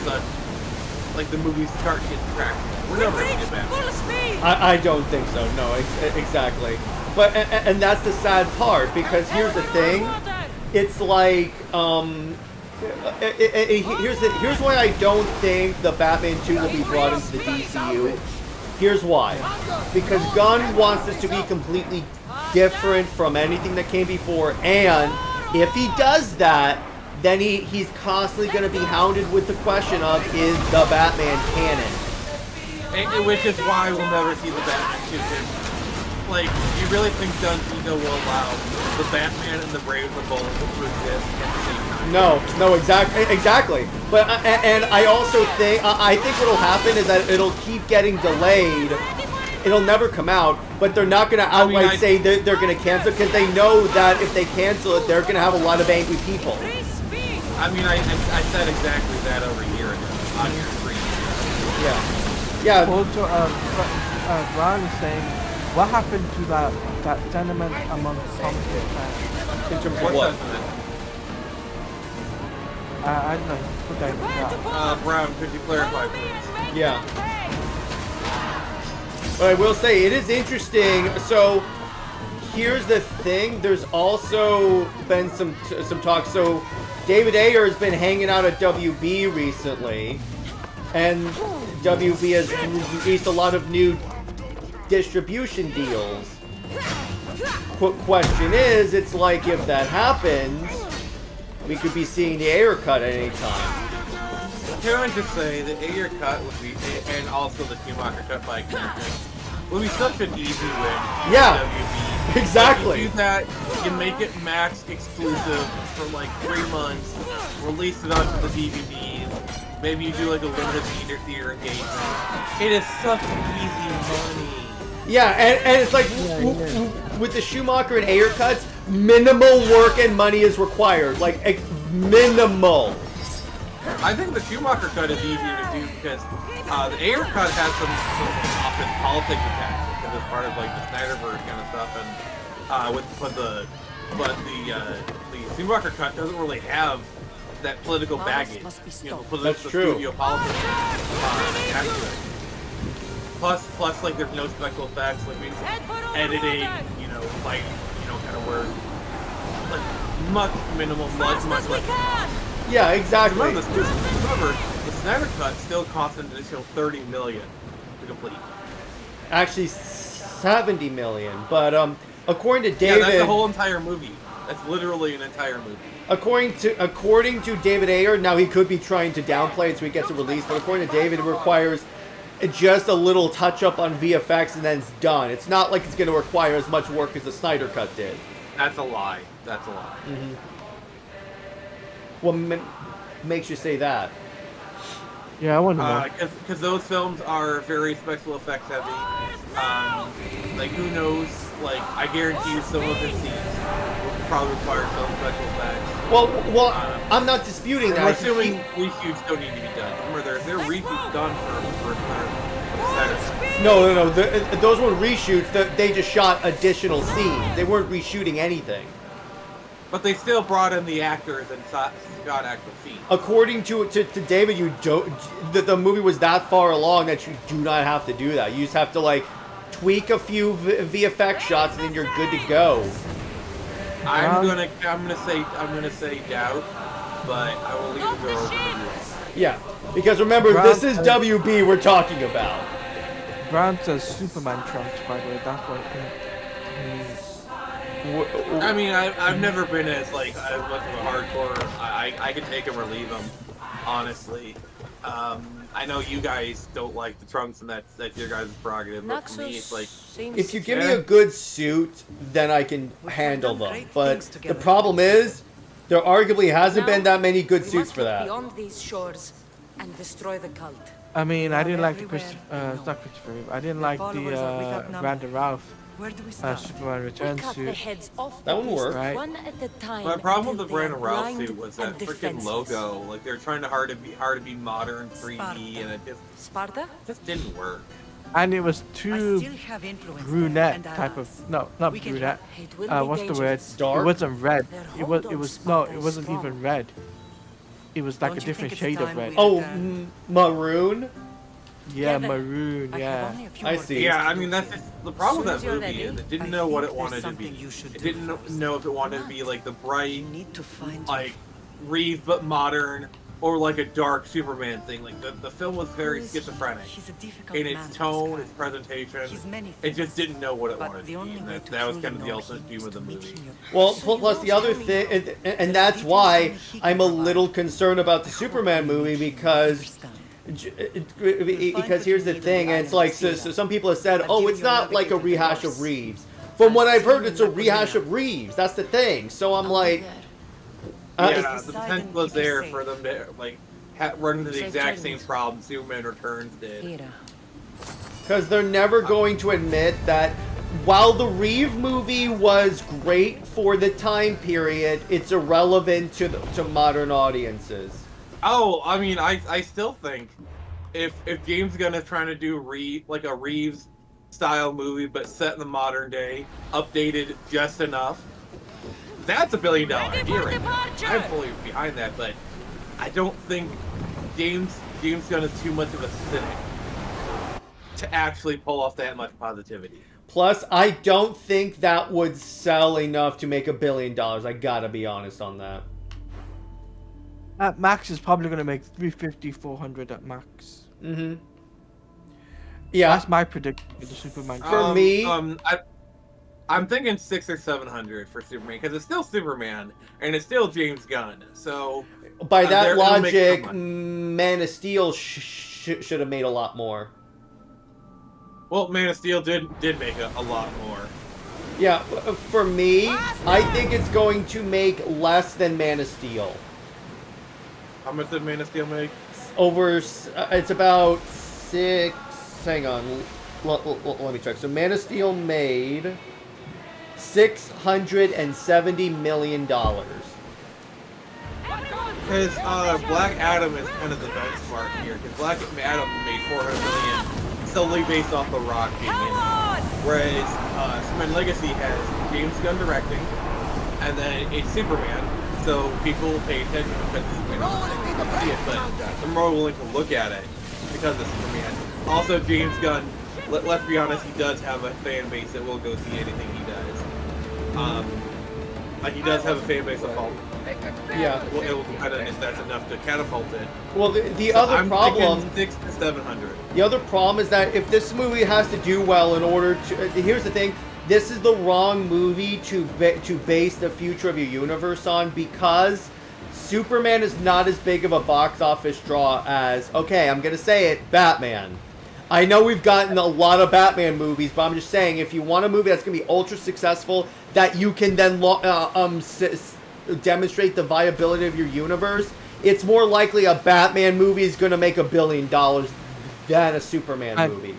sudden, like the movies start getting traction. We're never gonna get back.
I don't think so. No, exactly. But and that's the sad part, because here's the thing. It's like here's why I don't think the Batman 2 will be brought into the DCU. Here's why. Because Gunn wants this to be completely different from anything that came before, and if he does that, then he's constantly going to be hounded with the question of, is the Batman canon?
Which is why we'll never see the Batman 2. Like, you really think Duncino will allow the Batman and the Brave and the Bold to exist at the same time?
No, exactly. But and I also think what'll happen is that it'll keep getting delayed. It'll never come out, but they're not going to outright say they're going to cancel, because they know that if they cancel it, they're going to have a lot of angry people.
I mean, I said exactly that over a year ago on your screen.
Yeah.
Also, Ron is saying, what happened to that sentiment among comic fans?
In terms of
what?
Sentiment?
I don't know. Put that in the chat.
Brown, could you clarify, please?
Yeah. But I will say, it is interesting. So, here's the thing. There's also been some talk. So, David Ayer has been hanging out at WB recently. And WB has released a lot of new distribution deals. Question is, it's like, if that happens, we could be seeing the Ayer cut at any time.
Can I just say the Ayer cut would be, and also the Schumacher cut by extension, would be such an easy win.
Yeah,
WB.
exactly.
Like, you do that, you make it Max exclusive for like 3 months, release it onto the DVDs. Maybe you do like a limited theater engagement. It is such easy money.
Yeah, and it's like, with the Schumacher and Ayer cuts, minimal work and money is required. Like, minimal.
I think the Schumacher cut is easier to do because the Ayer cut has some often politics attached because it's part of like the Snyderverse kind of stuff, and the Schumacher cut doesn't really have that political baggage. You know,
That's true.
Studio politics attached to it. Plus, like there's no special effects, like editing, kind of where, like, much minimal, much less.
Yeah, exactly.
Remember, the Snyder Cut still cost an additional $30 million to complete.
Actually, 70 million. But according to
Yeah,
David,
that's the whole entire movie. That's literally an entire movie.
according to David Ayer, now he could be trying to downplay it so he gets it released. But according to David, it requires just a little touch up on VFX and then it's done. It's not like it's going to require as much work as the Snyder Cut did.
That's a lie. That's a lie.
What makes you say that?
Yeah, I want to know.
Because those films are very special effects heavy. Like, who knows? Like, I guarantee you some of the scenes will probably require some special effects.
Well, I'm not disputing
We're
that.
assuming reshoots don't need to be done. Remember, there are reshoots done for Snyder.
No. Those weren't reshoots. They just shot additional scenes. They weren't reshooting anything.
But they still brought in the actors and shot actual scenes.
According to David, you don't. The movie was that far along that you do not have to do that. You just have to like tweak a few VFX shots, and then you're good to go.
I'm gonna say doubt, but I will leave the door open.
Yeah, because remember, this is WB we're talking about.
Brown says Superman trunks, by the way. That's what it means.
I mean, I've never been as much of a hardcore. I can take them or leave them, honestly. I know you guys don't like the trunks, and that's your guys' prerogative. But for me, it's like,
if you give me a good suit, then I can handle them. But the problem is, there arguably hasn't been that many good suits for that.
Beyond these shores and destroy the cult.
I mean, I didn't like the not Christopher Reeve. I didn't like the Brandon Ralph
Where do we start?
Superman Returns
We cut the
suit.
heads off
That
the
one worked.
beast,
Right.
one at a time.
my problem with the
until they
Brandon
are
Ralph
blind
suit was
and
that freaking
defenseless.
logo. Like, they're trying hard to be modern 3D,
Sparta.
and it
Sparta?
just didn't work.
And it was
I
too
still have influence
brunette
there, and
type
allies.
of not
We can
brunette.
help. It will be
What's the word?
dangerous.
Dark?
It wasn't red.
Their
It
hold
was
on
no.
Sparta
It
is
wasn't
strong.
even red. It was like
Don't
a
you
different
think it's
shade of
time
red.
we-
Oh, maroon.
Yeah,
Kevin,
maroon.
I have
Yeah.
only a few
I
more
see.
things
Yeah,
to
I
do
mean, that's
here.
just the problem with
As
that
soon as
movie
you're
is it
ready,
didn't
I
know what
think
it wanted
there's
to be.
something you should
It
do
didn't
first.
know if it wanted to be like the bright,
You need to find
like Reeve but modern, or like a dark Superman thing. Like the film was very
Who is he?
schizophrenic
He's a difficult
in
man
its
to
tone,
describe.
its presentation.
He's many
It just
things,
didn't know what it
but
wanted
the
to be,
only
and
way
that
to
was
truly
kind of the
know
ultimate
him
doom
is
of the
to meet
movie.
him.
Well,
So you
plus
won't
the other
tell me
thing,
now.
and
The
that's
details
why
only he can
I'm a
provide.
little concerned about the
I hope
Superman
you
movie because here's the thing, and it's like so some people have said, oh, it's not like a rehash of Reeves. From what I've heard, it's a rehash of Reeves. That's the thing. So I'm like,
Yeah, the potential was there for them to like run into the
Safe
exact same
journeys.
problem Superman Returns did.
Hira.
because they're never going to admit that while the Reeve movie was great for the time period, it's irrelevant to modern audiences.
Oh, I mean, I still think if James Gunn is trying to do like a Reeves style movie but set in the modern day, updated just enough, that's $1 billion idea right now. I'm fully behind that, but I don't think James Gunn is too much of a cynic to actually pull off that much positivity.
Plus, I don't think that would sell enough to make $1 billion. I gotta be honest on that.
At max, is probably gonna make 350, 400 at max.
Mm-hmm. Yeah.
That's my prediction for the Superman.
For me-
I'm thinking 600 or 700 for Superman because it's still Superman and it's still James Gunn. So
By that
it'll make
logic,
some money.
Man of Steel should have made a lot more.
Well, Man of Steel did make a lot more.
Yeah, for me, I think it's going to make less than Man of Steel.
How much did Man of Steel make?
It's about 6. Hang on, let me check. So Man of Steel made $670 million.
Because Black Adam is kind of the benchmark here. Because Black Adam made $400 million solely based off The Rock being in it. Whereas Superman Legacy has James Gunn directing, and then it's Superman. So people will pay attention because it's Superman. They can see it, but they're more willing to look at it because it's Superman. Also, James Gunn, let's be honest, he does have a fan base that will go see anything he does. Like he does have a fan base of followers.
Yeah.
Well, I don't know if that's enough to catapult it.
Well, the
So
other
I'm
problem.
thinking 600 to 700.
The other problem is that if this movie has to do well in order to... Here's the thing. This is the wrong movie to base the future of your universe on, because Superman is not as big of a box office draw as, okay, I'm going to say it, Batman. I know we've gotten a lot of Batman movies, but I'm just saying, if you want a movie that's going to be ultra successful, that you can then demonstrate the viability of your universe, it's more likely a Batman movie is going to make $1 billion than a Superman movie.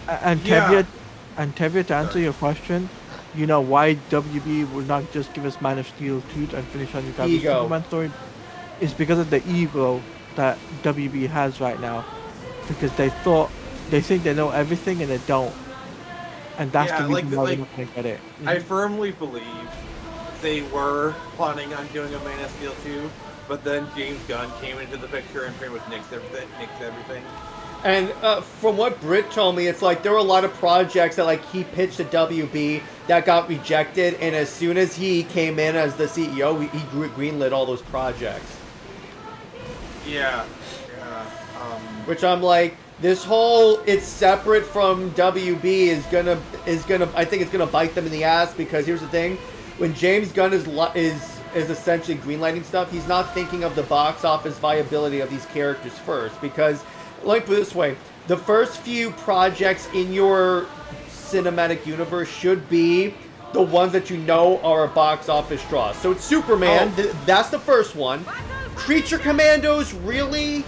And Tevye, to answer your question, you know why WB will not just give us Man of Steel 2 and finish on the
Ego.
Superman story? It's because of the ego that WB has right now. Because they think they know everything and they don't. And that's the reason why they're not going to get it.
I firmly believe they were planning on doing a Man of Steel 2, but then James Gunn came into the picture and pretty much nixed everything.
And from what Britt told me, it's like there were a lot of projects that like he pitched to WB that got rejected, and as soon as he came in as the CEO, he greenlit all those projects.
Yeah.
Which I'm like, this whole it's separate from WB is gonna I think it's gonna bite them in the ass, because here's the thing, when James Gunn is essentially greenlighting stuff, he's not thinking of the box office viability of these characters first, because let me put it this way, the first few projects in your cinematic universe should be the ones that you know are a box office draw. So it's Superman, that's the first one. Creature Commandos, really?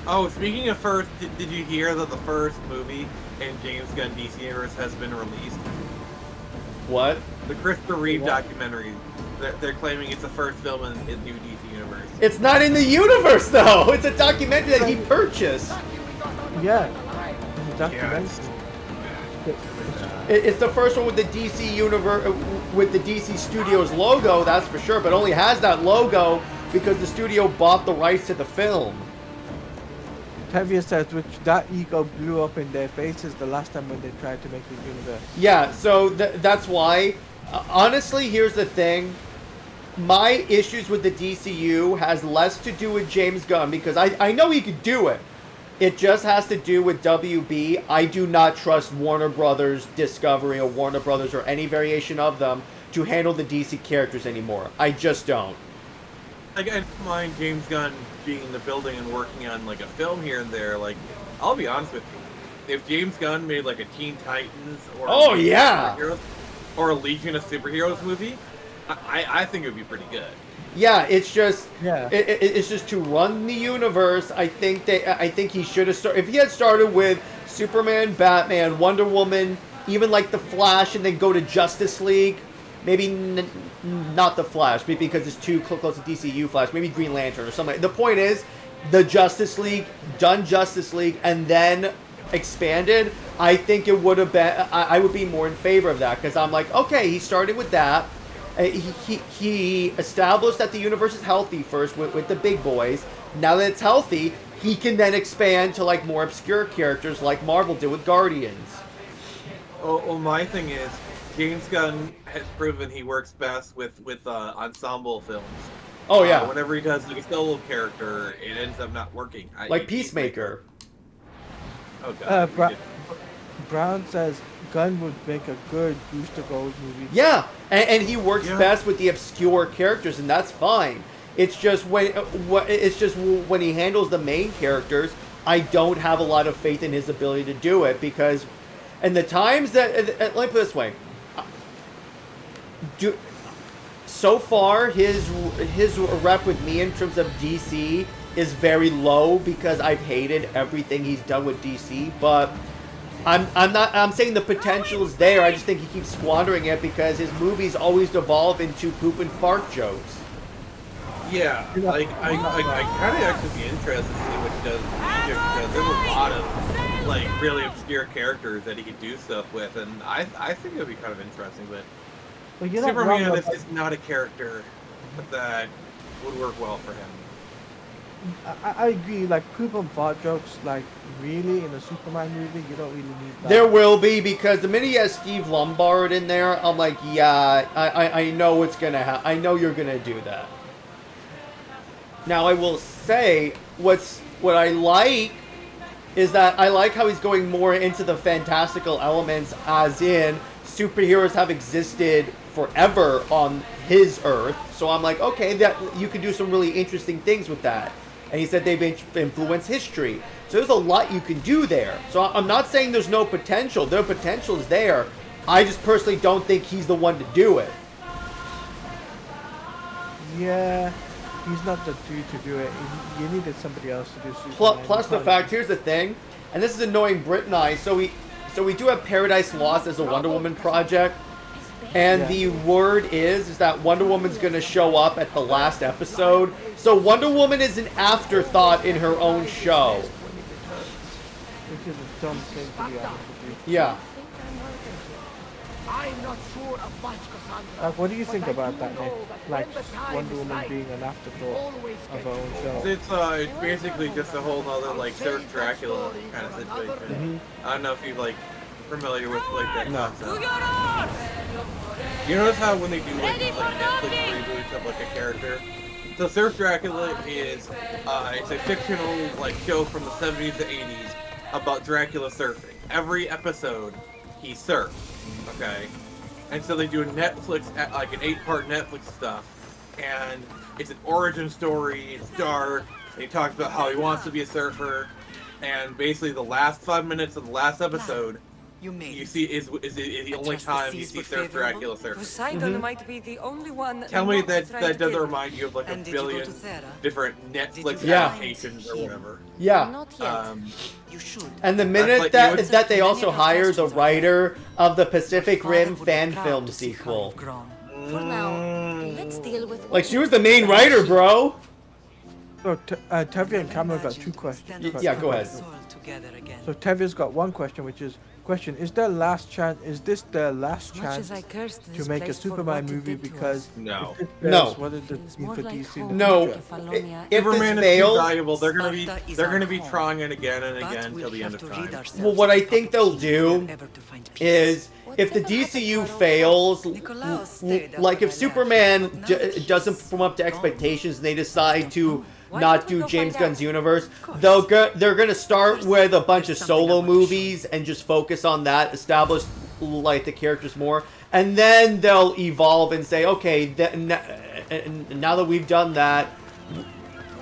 Oh, speaking of first, did you hear that the first movie in James Gunn DC Universe has been released?
What?
The Christopher Reeve documentary. They're claiming it's the first film in his new DC Universe.
It's not in the universe, though! It's a documentary that he purchased!
Yeah. It's a documentary.
It's the first one with the DC universe, with the DC Studios logo, that's for sure, but only has that logo because the studio bought the rights to the film.
Tevye says, which that ego blew up in their faces the last time when they tried to make the universe.
Yeah, so that's why. Honestly, here's the thing. My issues with the DCU has less to do with James Gunn, because I know he could do it. It just has to do with WB. I do not trust Warner Brothers Discovery or Warner Brothers or any variation of them to handle the DC characters anymore. I just don't.
Like, I don't mind James Gunn being in the building and working on like a film here and there. Like, I'll be honest with you, if James Gunn made like a Teen Titans or or a Legion of Superheroes movie, I think it would be pretty good.
Yeah, it's just it's just to run the universe. I think he should have started. If he had started with Superman, Batman, Wonder Woman, even like the Flash, and then go to Justice League. Maybe not the Flash, because it's too close to DCU Flash. Maybe Green Lantern or something. The point is, the Justice League, done Justice League, and then expanded. I think it would have been. I would be more in favor of that, because I'm like, okay, he started with that. He established that the universe is healthy first with the big boys. Now that it's healthy, he can then expand to like more obscure characters like Marvel did with Guardians.
Well, my thing is, James Gunn has proven he works best with ensemble films.
Oh yeah.
Whenever he does like a solo character, it ends up not working.
Like Peacemaker.
Oh god.
Brown says Gunn would make a good Booster Gold movie.
Yeah, and he works best with the obscure characters, and that's fine. It's just when he handles the main characters, I don't have a lot of faith in his ability to do it, because, and the times that let me put it this way, so far his rep with me in terms of DC is very low, because I've hated everything he's done with DC, but I'm saying the potential is there. I just think he keeps squandering it because his movies always devolve into poop and fart jokes.
Yeah, like I kind of actually be interested to see what he does in the future, because there's a lot of like really obscure characters that he could do stuff with, and I think it'd be kind of interesting. But Superman is not a character that would work well for him.
I agree. Like poop and fart jokes, like really in a Superman movie, you don't really need that.
There will be, because the minute he has Steve Lombard in there, I'm like, yeah, I know what's gonna happen. I know you're gonna do that. Now I will say, what I like is that I like how he's going more into the fantastical elements, as in superheroes have existed forever on his Earth. So I'm like, okay, that you can do some really interesting things with that. And he said they've influenced history. So there's a lot you can do there. So I'm not saying there's no potential. Their potential is there. I just personally don't think he's the one to do it.
Yeah, he's not the dude to do it. You needed somebody else to do Superman.
Plus the fact, here's the thing, and this is annoying Britt and I. So we do have Paradise Lost as a Wonder Woman project. And
Yeah.
the word is that Wonder Woman's going to show up at the last episode. So Wonder Woman is an afterthought in her own show.
Which is a dumb thing to be honest with you.
Yeah.
Like, what do you think about that, Nick? Like Wonder Woman being an afterthought of her own show.
It's basically just a whole nother like Surf Dracula kind of situation. I don't know if you're like familiar with like that concept. You notice how when they do like Netflix reboots of like a character? So Surf Dracula is it's a fictional like show from the 70s to 80s about Dracula surfing. Every episode he surfs, okay? And so they do a Netflix, like an 8-part Netflix stuff, and it's an origin story. It's dark. And he talks about how he wants to be a surfer, and basically the last 5 minutes of the last episode, you see is the only time you see Surf Dracula surfing.
Poseidon might be the only one.
Tell me
not
that
trying
that
to
doesn't
kill.
remind you of like a
And did you go
billion
to Thera?
different Netflix
Yeah.
adaptations or whatever.
Yeah.
Not yet. You should.
And the minute
like
that
you-
that they also hired the writer of the Pacific
Father
Rim
would be
fan
proud
film
to see how
sequel.
you've grown. For now, let's deal with
Like, she was the main writer, bro.
So Tevye and Cameron got two questions.
Yeah, go ahead.
So Tevye's got one question, which is is their last chance? Is this their last
Much
chance
as I cursed
to
this
make a
place for
Superman
what it
movie?
did to
Because
us,
No.
if this
No.
fails, what does it
It's
mean
more
for
like
DC?
home.
in the
No.
future?
If
Superman
this
is too
fails,
valuable. They're gonna be
Sparta is
they're
our
gonna be
home.
trying it again and
But
again
we'll
till the end
have
of
to rid
time.
ourselves
well, what I
of
think they'll do
ever to find peace.
is if the
Whatever
DCU
happened to our
fails,
old Nikolaos stayed
like
up
if
when I
Superman
left, but now he's
doesn't perform up to
gone.
expectations and they decide to
Why
not
don't we
do
go
James
find
Gunn's
out?
universe,
course.
they're gonna start
First,
with a bunch of
there's something I
solo
want to show
movies and just focus on that, establish like the characters more, and then they'll evolve and say, okay, now that we've done that,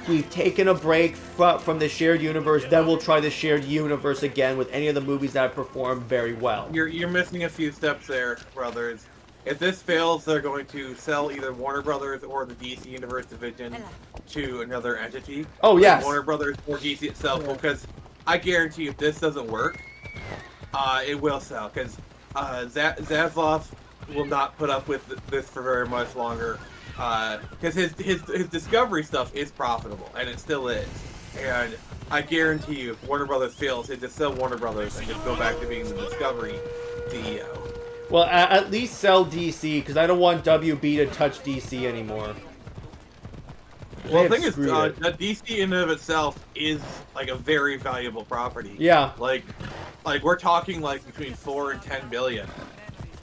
we've taken a break from the shared universe, then we'll try the shared universe again with any of the movies that have performed very well.
You're missing a few steps there, brothers. If this fails, they're going to sell either Warner Brothers or the DC Universe division to another entity.
Oh,
Like
yes.
Warner Brothers or DC itself, because I guarantee if this doesn't work, it will sell. Because Zaslav will not put up with this for very much longer. Because his Discovery stuff is profitable, and it still is. And I guarantee you, if Warner Brothers fails, they just sell Warner Brothers and just go back to being the Discovery CEO.
Well, at least sell DC, because I don't want WB to touch DC anymore.
Well,
They
the thing
have
is,
screwed it.
that DC in and of itself is like a very valuable property.
Yeah.
Like we're talking like between 4 and 10 billion.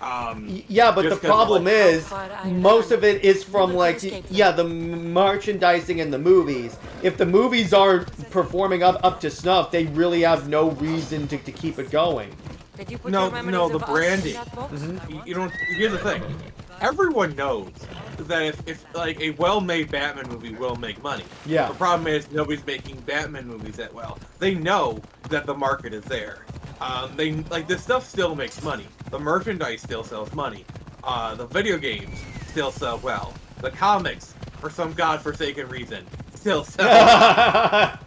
Yeah, but the
Just 'cause,
problem
like,
is,
How far I
most
ran.
of it is from
Never
like,
escape
yeah, the merchandising and the movies. If the movies aren't performing up to snuff, they really have no reason to keep it going.
Did you put
No,
your memories
no,
of
the
us in
branding.
that box?
You don't. Here's the thing. Everyone knows that if like a well-made Batman movie will make money.
Yeah.
The problem is nobody's making Batman movies that well. They know that the market is there. They like this stuff still makes money. The merchandise still sells money. The video games still sell well. The comics, for some godforsaken reason, still sell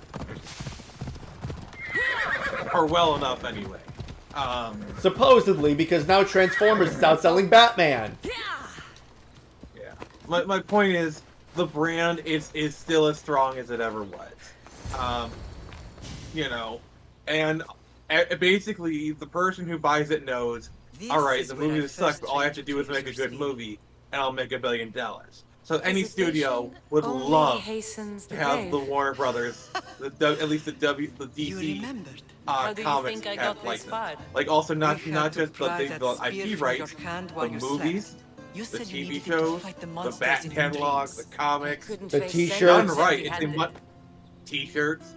or well enough anyway.
Supposedly, because now Transformers is outselling Batman.
Yeah. My point is, the brand is still as strong as it ever was. You know, and basically the person who buys it knows, all right, the movie sucks, but all I have to do is make a good movie, and I'll make $1 billion. So So any studio would love to have the Warner Brothers, at least the
You
DC
remembered.
How do you
comics
think I
have
got this
license.
far?
Like also not
I had to
just
pry
the
that spear
IP
from
rights,
your hand
the
while you
movies,
slept. You
the
said you
TV
needed to
shows,
fight the
the
monsters
back
in your
catalog,
dreams.
the comics.
The
Done
t-shirts.
right, it's a t-shirts.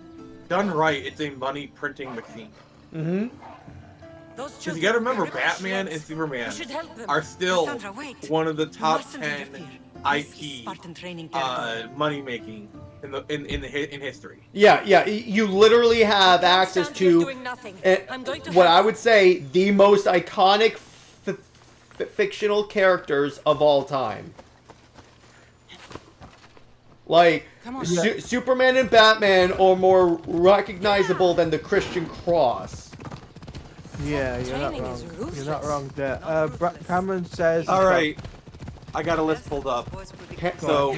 Done right, it's a money printing machine.
Mm-hmm.
Those
Because you gotta remember, Batman and Superman are still
Cassandra, wait.
one of the
You
top
mustn't
10
interfere. This is
IP
Spartan training territory.
money making in history.
Yeah. You literally have
Can't
access
stand here
to
doing nothing. I'm going to
what
have-
I would say the most iconic fictional characters of all time. Like,
Come on.
Superman and Batman are more recognizable than the Christian Cross.
Yeah, you're not
Training
wrong.
is
You're
ruthless.
not wrong there. Cameron says.
All right, I got a list pulled up. So,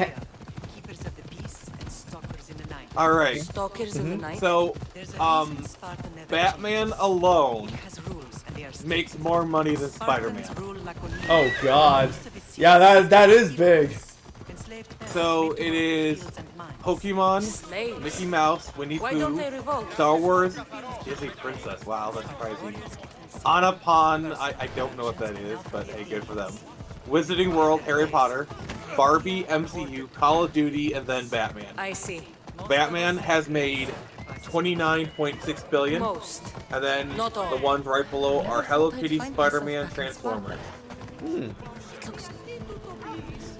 Keepers of the peace and stalkers in the night.
all right.
Stalkers in the night.
So,
There's a reason Sparta never
Batman
changes.
alone
It has rules and they are strict.
makes more money than
Spartans
Spider-Man.
rule laconia.
Oh God.
Most of its
Yeah,
citizens
that is
are
big.
heroes. Enslaved peasants
So
make
it
tomorrow's
is
fields and mines.
Pokemon,
Slaves.
Mickey Mouse, Winnie
Why don't they
Pooh,
revolt?
Star Wars, Disney Princess. Wow, that's crazy. Anapon, I don't know what that is, but hey, good for them. Wizarding World, Harry Potter, Barbie, MCU, Call of Duty, and then Batman.
I see.
Batman has made 29.6 billion,
Most.
and then
Not all.
the ones right below are Hello Kitty, Spider-Man, Transformers.
It looks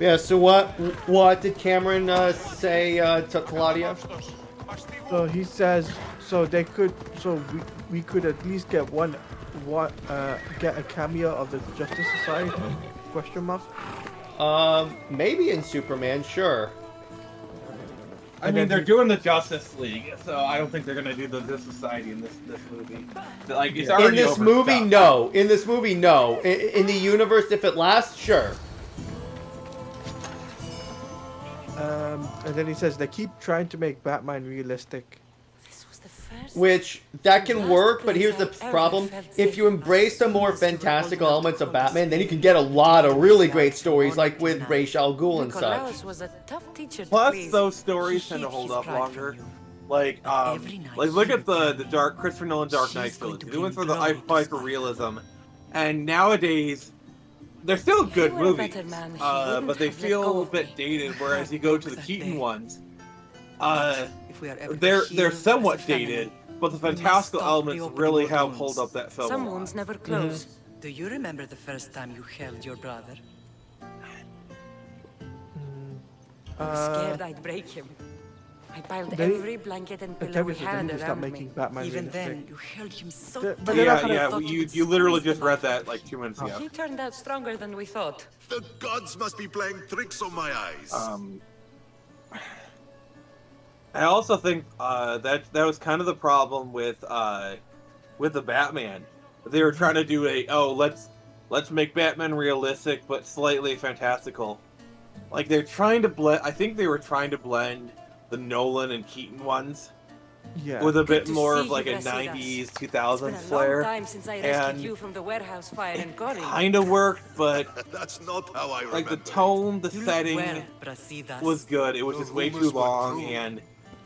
Yeah. So what did Cameron say to Teladia?
So he says. So they could. So we could at least get get a cameo of the Justice Society? Question mark.
Maybe in Superman, sure.
I mean, they're doing the Justice League, so I don't think they're gonna do the Justice Society in this movie. Like, it's
In
already
this movie,
overstuffed.
no. In this movie, no. In the universe, if it lasts, sure.
And then he says they keep trying to make Batman realistic.
This was the first.
Which, that can
Last
work, but
place
here's the
I've ever
problem.
felt
If
safe.
you embrace the more fantastical elements of Batman, then you can get a lot of really great stories, like with Ra's al Ghul and such.
Nicolaus was a tough teacher to
Plus,
please.
those stories
He
tend to
hid
hold
his
up
pride
longer.
from you.
Like,
every night
look
he
at the
would
Dark Christopher Nolan Dark
She's
Knight
going
trilogy.
to
They went for
bring
the
glory to
hyper
Spider-Man.
realism, and nowadays they're still good
were a
movies,
better man, he
but
wouldn't
they
have let
feel
go
a
of
bit
me.
dated. Whereas you go to the Keaton ones,
If we are ever to
they're
heal
somewhat
as a family,
dated, but the
we must
fantastical
stop
elements
reopening
really
old
have
wounds.
hold up that film. a
Some
lot.
wounds never close.
Do you remember the first time you held your brother?
I was scared I'd break him. I piled
They-
every blanket and
The
pillow we
Kevin said they
had
need to stop
around
making
me.
Batman
Even then,
realistic.
you held him so
But
tight.
they're not
Yeah,
gonna-
yeah,
thought you
you
could
literally
squeeze
just
the
read
life
that like 2 minutes ago.
He turned out stronger than we thought.
The gods must be playing tricks on my eyes.
I also think that was kind of the problem with the Batman. They were trying to do let's make Batman realistic but slightly fantastical. Like they're trying to blend. I think they were trying to blend the Nolan and Keaton ones
Yeah.
with a
Good
bit
to
more
see
of like
you,
a
Brasidas.
90s,
It's been
2000s
a
flair.
long time since I
and
rescued you from the warehouse fire in Goring.
Kind of worked, but
That's not how I remember.
like the tone, the
You look
setting
well, Brasidas.
was good. It was
The
just way too
rumors were
long,
true.
and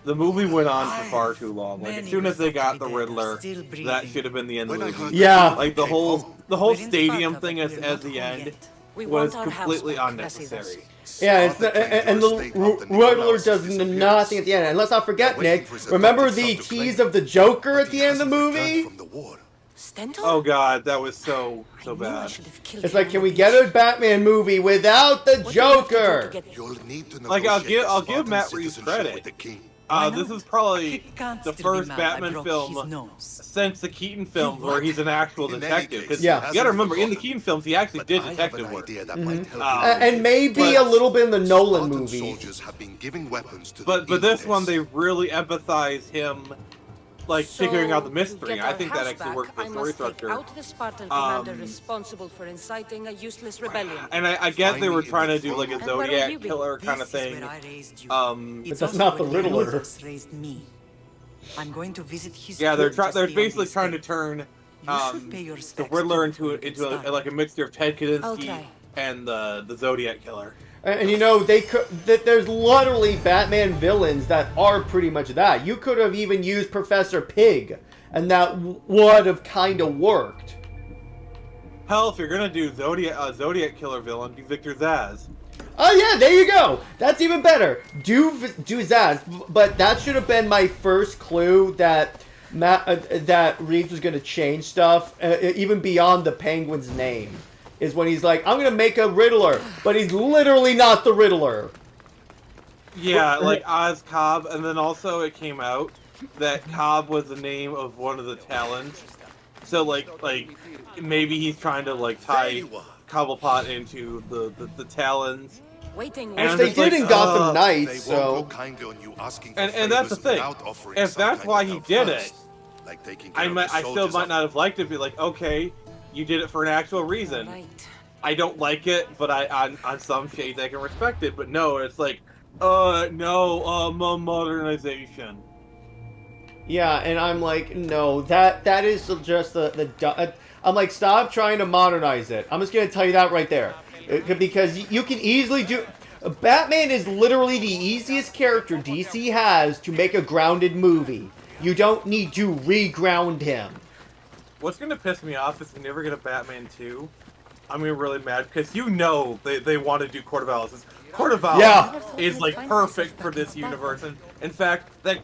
the movie went on for far too long. Like as
Many
soon as they
were
got
thought
the
to be dead are
Riddler,
still
that
breathing.
should have been the end of
When
the
I heard
movie.
Yeah.
Like the
came
whole
home,
the
We're in
stadium
Sparta,
thing
but
as
we're
as
not
the
home
end
yet.
We
was
want our house
completely
back,
unnecessary.
Yeah, it's
Sparta claimed
and
your
the
estate after
Riddler
Nicolaus's
does
disappearance.
nothing at the end. And let's not forget,
They're waiting
Nick.
for his
Remember
adopted
the
son to
tease
claim
of the Joker
But
at
he
the end of the
hasn't returned
movie?
From the war.
Stentor?
Oh god, that was so
I knew I
bad.
should have killed
It's
him
like,
on
can
the
we get
beach.
a Batman movie without the
What do we have to do to
Joker?
get-
You'll need to
Like, I'll
negotiate
give
the Spartan
Matt Reeves
citizenship
credit.
with the king.
Why
This
not?
is probably
He can't
the
still be
first
mad I
Batman
broke
film
his nose.
since the Keaton films where he's an actual
In any
detective.
case,
Because
he
Yeah.
you
hasn't
gotta remember, in the
forgotten.
Keaton films, he actually
But
did
I have
detective
an
work.
idea that might help
Ah.
you.
And maybe
But-
a little bit in the Nolan
Spartan
movies.
soldiers have been giving weapons to
But
the
this one,
Evil
they really empathize him, like figuring out the
So,
mystery.
to get
I
our
think that
house
actually
back,
worked for
I
the story
must take
structure.
out the Spartan commander
Um,
responsible for inciting a useless rebellion.
And I get they
Find
were
me in
trying
the
to do like a
front
room. And where
Zodiac
will you be?
killer kind of
This is
thing.
where I raised you.
It's
that's
also
not the
where
Riddler.
Jesus raised me. I'm going to visit his
Yeah, they're
tomb just
they're
beyond
basically
this
trying to
day.
turn
You should pay your
the
respects
Riddler
to
into
Creed
a
Odyssey.
like a mixture of Ted
I'll
Kaczynski
try.
and the Zodiac killer.
And you know, there's literally Batman villains that are pretty much that. You could have even used Professor Pig, and that would have kind of worked.
Hell, if you're gonna do Zodiac killer villain, do Victor Zsasz.
Oh yeah, there you go. That's even better. Do Zsasz, but that should have been my first clue that that Reeves was going to change stuff, even beyond the Penguin's name. Is when he's like, I'm going to make a Riddler, but he's literally not the Riddler.
Yeah, like Oz Cobb, and then also it came out that Cobb was the name of one of the Talons. So like maybe he's trying to like tie Cobblepot into the Talons.
Waiting.
Which they did in Gotham Knights,
They won't
so...
look kindly on you asking for
And that's the
favors
thing.
without offering
If
some
that's
kind
why
of
he
help
did
first.
it,
Like taking care of the
I still
soldiers
might
up-
not have liked it. Be like, okay, you did it for an actual reason.
Right.
I don't like it, but on some shades I can respect it. But no, it's like, modernization.
Yeah, and I'm like, no, that is just the I'm like, stop trying to modernize it. I'm just going to tell you that right there. Because you can easily do... Batman is literally the easiest character DC has to make a grounded movie. You don't need to re-ground him.
What's gonna piss me off is we never get a Batman 2. I'm gonna be really mad because you know they want to do Court of Owls. Court of Owls is like perfect for this universe, and in fact, they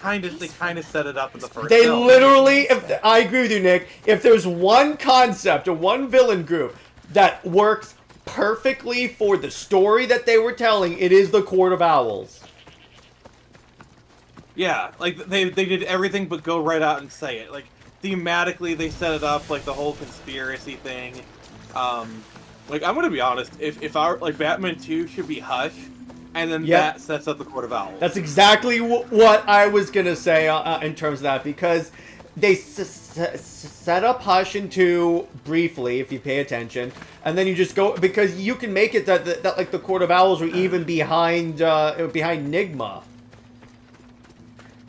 kind of set it up in the first.
They
film.
literally, I agree with you, Nick. If there's one concept or one villain group that works perfectly for the story that they were telling, it is the Court of Owls.
Yeah, like they did everything but go right out and say it. Like thematically, they set it up like the whole conspiracy thing. Like I'm gonna be honest, if our like Batman 2 should be Hush, and then that sets up the Court of Owls.
That's exactly what I was gonna say in terms of that, because they set up Hush in 2 briefly, if you pay attention, and then you just go, because you can make it that like the Court of Owls were even behind Nigma.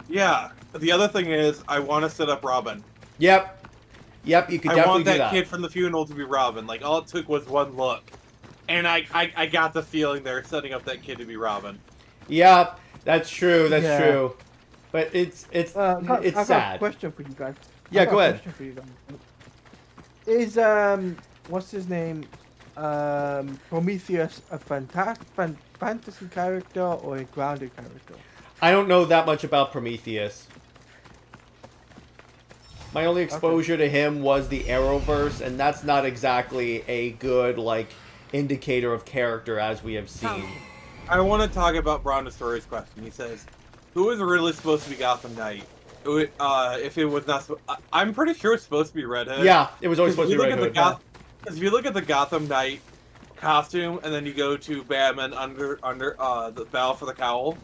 Yeah. The other thing is, I want to set up Robin.
Yep, you could definitely do that.
I want that kid from the funeral to be Robin. Like, all it took was one look. And I got the feeling they're setting up that kid to be Robin.
Yep, that's true, true. But it's
I've got a
sad.
question for you guys.
Yeah, go ahead.
For you guys. Is what's his name? Prometheus a fantasy character or a grounded character?
I don't know that much about Prometheus. My only exposure to him was the Arrowverse, and that's not exactly a good, like, indicator of character as we have seen.
I want to talk about Brandon Story's question. He says, who is really supposed to be Gotham Knight? If it was not... I'm pretty sure it's supposed to be Red Hood.
Yeah, it was always supposed to be Red Hood.
Because if you look at the Gotham Knight costume, and then you go to Batman under the Battle for the Cowl,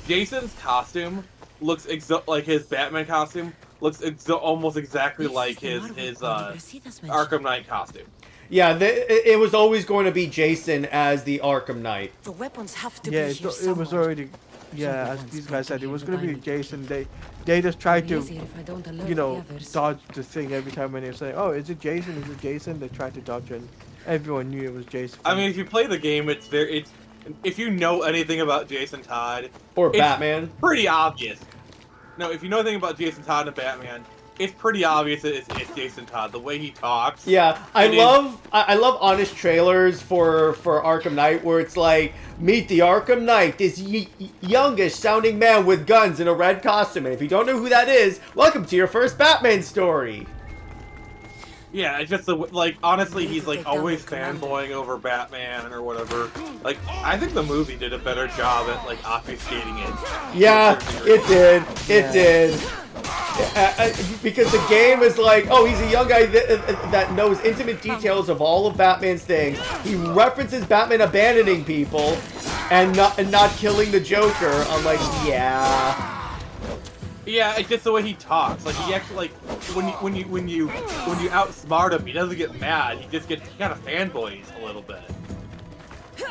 Jason's costume looks like his Batman costume looks almost exactly like his Arkham Knight costume.
Yeah, it was always going to be Jason as the Arkham Knight.
The weapons have to
Yeah,
be here
it was
somewhere.
already. Yeah, as these guys said, it was going to be Jason. They just tried to,
Easier if I don't alert
you know,
the others.
dodge the thing every time when they say, "Oh, is it Jason? Is it Jason?" They tried to dodge it. And everyone knew it was Jason.
I mean, if you play the game, if you know anything about Jason Todd
Or
it's
Batman.
pretty obvious. No, if you know anything about Jason Todd and Batman, it's pretty obvious it's Jason Todd. The way he talks.
Yeah, I love honest trailers for Arkham Knight where it's like, meet the Arkham Knight, this youngish sounding man with guns in a red costume. And if you don't know who that is, welcome to your first Batman story.
Yeah, it's just like honestly, he's like always fanboying over Batman or whatever. Like, I think the movie did a better job at like obfuscating it.
Yeah, it did. It did. Because the game is like, oh, he's a young guy that knows intimate details of all of Batman's things. He references Batman abandoning people and not killing the Joker. I'm like, yeah.
Yeah, it's just the way he talks. Like he actually like when you outsmart him, he doesn't get mad. He kind of fanboys a little bit.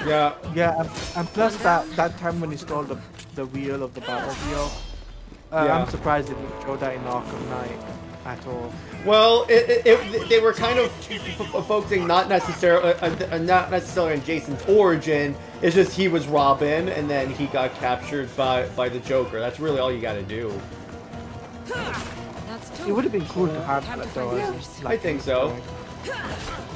Yeah.
Yeah, and plus that time when he stole the wheel of the Batmobile, I'm surprised they didn't show that in Arkham Knight. at all.
Well, they were kind of focusing not necessarily on Jason's origin. It's just he was Robin, and then he got captured by the Joker. That's really all you got to do.
That's
It
two.
would have been cool to have
Time to
that though.
find
as,
others.
like,
I think so.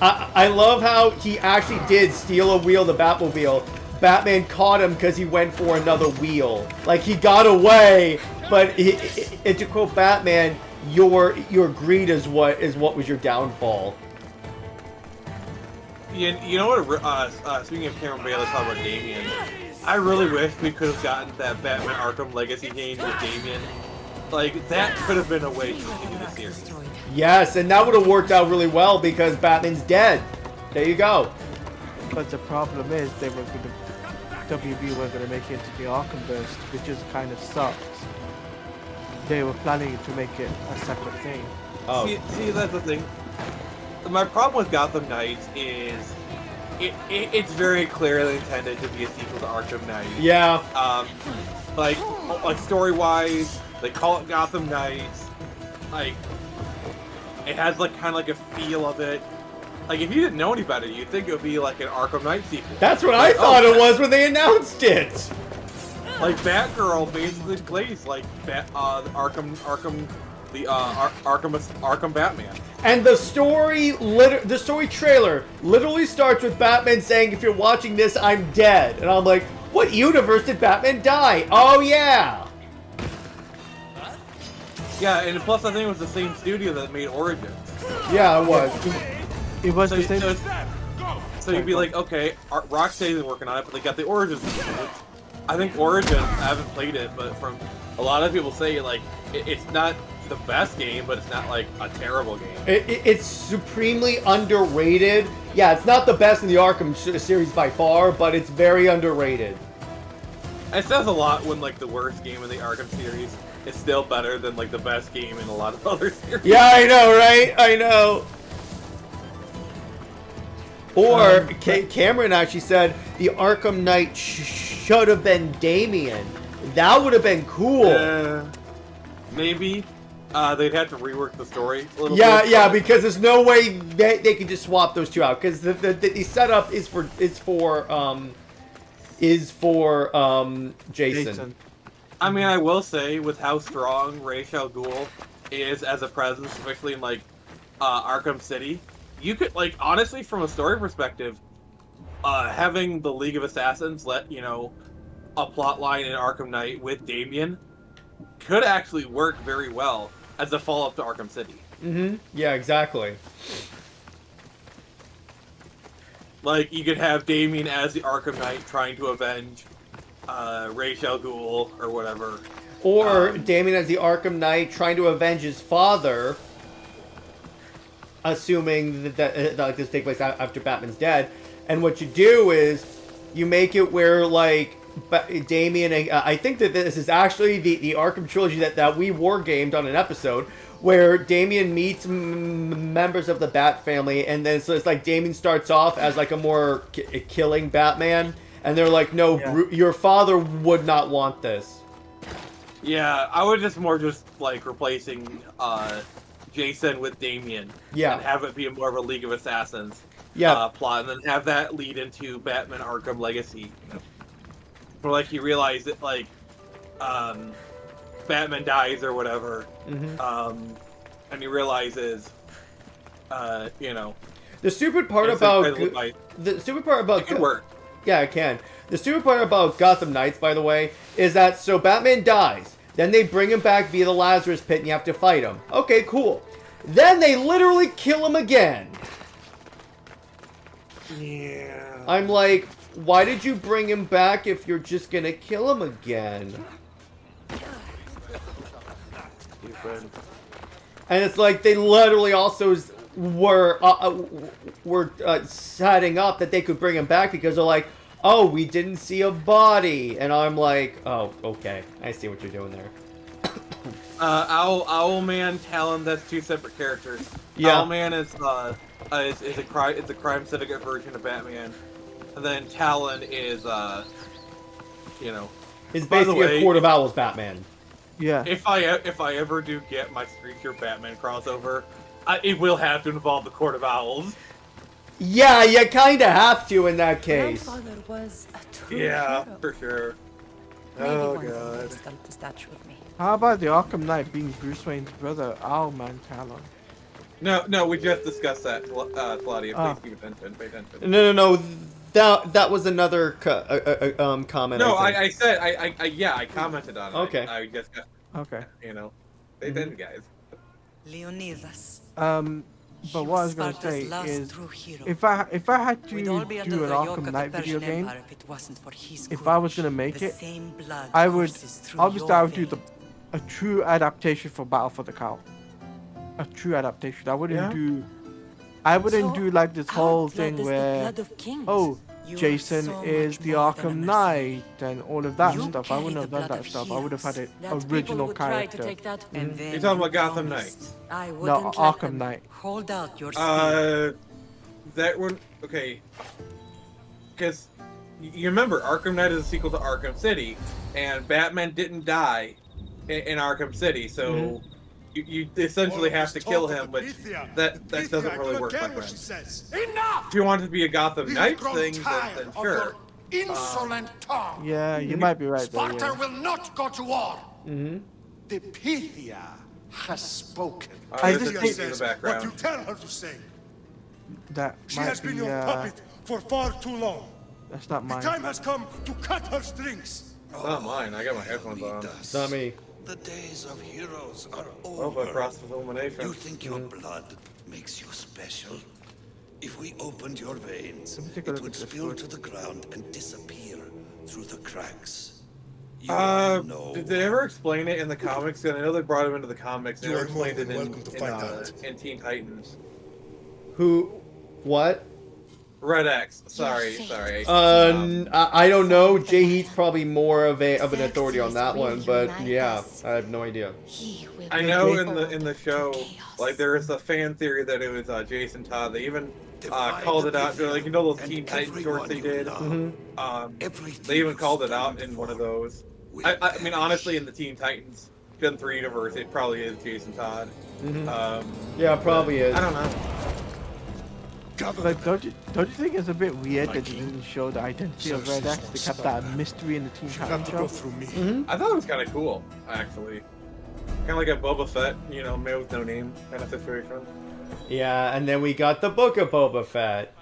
I love how he actually did steal a wheel of the Batmobile. Batman caught him because he went for another wheel. Like, he got away, but to quote Batman, your greed is what was your downfall.
You know what? Speaking of Cameron Bayless talking about Damien, I really wish we could have gotten that Batman Arkham Legacy game with Damien. Like, that could have been a way to continue the series.
Destroyed.
Yes, and that would have worked out really well because Batman's dead. There you go.
But the problem is WB were gonna make it into the Arkhamverse, which is kind of sucks. They were planning to make it a separate thing.
Oh,
See, that's the thing. My problem with Gotham Knights is it's very clearly intended to be a sequel to Arkham Knight.
yeah.
Like story-wise, they call it Gotham Knights. Like, it has like kind of like a feel of it. Like, if you didn't know any better, you'd think it would be like an Arkham Knight sequel.
That's what I thought it was when they announced it.
Like, Batgirl basically plays like Arkham Batman.
And the story trailer literally starts with Batman saying, "If you're watching this, I'm dead." And I'm like, what universe did Batman die? Oh yeah.
Yeah, and plus I think it was the same studio that made Origins.
Yeah, it was.
It was
So,
the same.
so you'd be like, okay, Rocksteady's working on it, but they got the Origins game, which I think Origins, I haven't played it, but from a lot of people say, like, it's not the best game, but it's not, like, a terrible game.
It's supremely underrated. Yeah, it's not the best in the Arkham series by far, but it's very underrated.
It says a lot when, like, the worst game in the Arkham series is still better than, like, the best game in a lot of other series.
Yeah, I know, right? I know. Or Cameron actually said the Arkham Knight should have been Damien. That would have been cool.
Maybe. They'd have to rework the story a little
Yeah,
bit.
yeah, because there's no way they could just swap those two out. Because the setup is for Jason.
I mean, I will say, with how strong Ra's al Ghul is as a presence, especially in, like, Arkham City, you could, like, honestly, from a story perspective, having the League of Assassins let, you know, a plot line in Arkham Knight with Damien could actually work very well as a follow-up to Arkham City.
Mm-hmm. Yeah, exactly.
Like, you could have Damien as the Arkham Knight trying to avenge Ra's al Ghul or whatever.
Or Damien as the Arkham Knight trying to avenge his father, assuming that like this takes place after Batman's dead. And what you do is you make it where, like, Damien, I think that this is actually the Arkham trilogy that we wargamed on an episode, where Damien meets members of the Bat family, and then so it's like Damien starts off as like a more killing Batman, and they're like, no, your father would not want this.
Yeah, I would just like replacing Jason with Damien.
Yeah.
And have it be more of a League of Assassins plot, and then have that lead into Batman Arkham Legacy. Where, like, you realize that, like, Batman dies or whatever, and he realizes, you know...
The stupid part about...
It could work.
Yeah, it can. The stupid part about Gotham Knights, by the way, is that, so Batman dies. Then they bring him back via the Lazarus Pit and you have to fight him. Okay, cool. Then they literally kill him again.
Yeah.
I'm like, why did you bring him back if you're just gonna kill him again? And it's like they literally also were setting up that they could bring him back because they're like, oh, we didn't see a body. And I'm like, oh, okay. I see what you're doing there.
Owlman, Talon, that's two separate characters.
Yeah.
Owlman is a crime syndicate version of Batman. And then Talon is, you know...
It's basically a Court of Owls Batman.
Yeah.
If I ever do get my Screecher Batman crossover, it will have to involve the Court of Owls.
Yeah, you kind of have to in that case.
Grandfather was a true
Yeah,
hero.
for sure.
Maybe
Oh
one day
god.
he'll sculpt the statue of me.
How about the Arkham Knight being Bruce Wayne's brother, Owlman Talon?
No, we just discussed that, Teladia. Please
Oh.
keep attention. Pay attention.
No. That was another comment.
No,
I think.
I commented on it.
Okay.
I just got,
Okay.
Pay attention, guys.
Leonidas.
But what I was gonna say
Sparta's last
is,
true hero.
if I had to
We'd
do
all
an
be under the yoke
Arkham
of
Knight
the
video
Persian
game,
Empire if it wasn't for his
if I was
courage.
gonna make
The
it,
same blood
I would
courses through
obviously
your
I would do
veins.
a true adaptation for Battle for the Cowl. A true adaptation. I wouldn't do like this whole thing where Jason is the Arkham Knight and all of that
You
stuff. I
carry
wouldn't have
the
done
blood
that
of
stuff. I would have had an
That
original
people would try to
character.
take that.
And then
You're talking about
you
Gotham
promised.
Knight.
I
No,
wouldn't let
Arkham
them.
Knight.
Hold out your spear.
That one, okay. Because you remember, Arkham Knight is a sequel to Arkham City, and Batman didn't die in Arkham City, so you essentially have to kill him, which that doesn't really work, my friend. If you want it to be a Gotham Knight thing, then sure.
Insolent tongue.
Yeah, you might be right there.
Sparta
Yeah.
will not go to war. The Pythia has spoken.
I
There's
just
a
think-
team in the
What
background.
you tell her to say.
That
She
might
has been
be.
your puppet for far too long.
That's not
The
mine.
time has come to cut her strings.
It's not mine, I got my headphones on.
It's not me.
The days of heroes are
Oh, but
over.
cross illumination.
You think your blood makes you special? If we opened your veins,
Let me take a
it
look
would
at this
spill
one.
to the ground and disappear through the cracks. You know.
Did they ever explain it in the comics? And I know they brought him into the comics. They
You
never
are more
explained it
than welcome to find out.
in Teen Titans.
Who? What?
Red X. Sorry.
I don't know. Jay Heat's probably more of an authority on that one, but yeah, I have no idea.
I know in the show, like there is a fan theory that it was Jason Todd. They even called it out. They're like, you know those Teen Titans shorts they did. They even called it out in one of those. I mean, honestly, in the Teen Titans Gen 3 universe, it probably is Jason Todd.
Yeah, it probably is.
I don't know.
Like, don't you think it's a bit weird that they didn't show the identity of Red X? They kept that mystery in the Teen
She
Titans
had to go
show.
through me.
I thought it was kind of cool, actually. Kind of like a Boba Fett, you know, man with no name kind of situation.
Yeah, and then we got the Book of Boba Fett.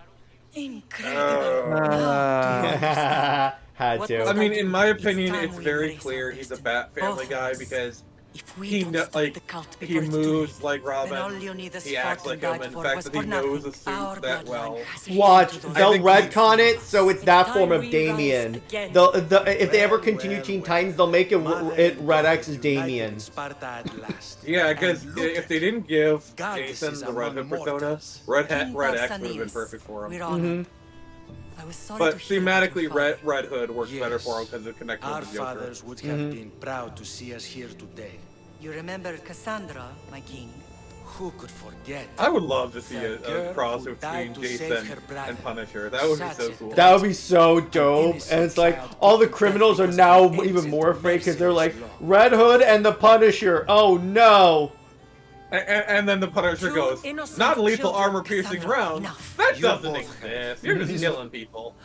Had to.
I mean, in my opinion,
time
it's
we
very
embrace
clear
our
he's a
destiny.
Bat family
Both of
guy
us.
because
If we
he
don't
kno-
stop
like
the cult
he
before it's too
moves
late,
like
then all
Robin.
Leonidas
He
fought
acts like
and
him,
died
and the
for
fact
was
that he
for
knows
nothing.
a suit
Our
that
bloodline
well.
has risen
Watch,
to the
they'll
rank.
retcon it so it's that
time
form of
we rise
Damien.
again.
If they ever continue Teen Titans, they'll make it Red X is Damien.
Sparta at last.
Yeah, because
And look
if they didn't give
Goddesses
Jason the Red Hood
among
persona,
mortals.
Red
King
X would have been
Pausanias,
perfect for
we're
him.
honored. I was sorry
But
to hear about
thematically,
your father.
Red Hood works better for him
Yes.
because it connects
Our
with the Joker.
fathers would have been proud to see us here today.
You remember Cassandra, my king?
Who could forget?
I would love to see
The
a
girl
cross
who
between
died to save
Jason
her brother.
and Punisher. That would be so
Such a
cool.
That would be so dope. And it's like all the criminals are now even more afraid because they're like Red Hood and the Punisher. Oh no!
And then the Punisher
Two
goes,
innocent
not lethal
children,
armor-piercing
Cassandra,
rounds.
enough.
That
You
doesn't
both
exist. You're just killing people.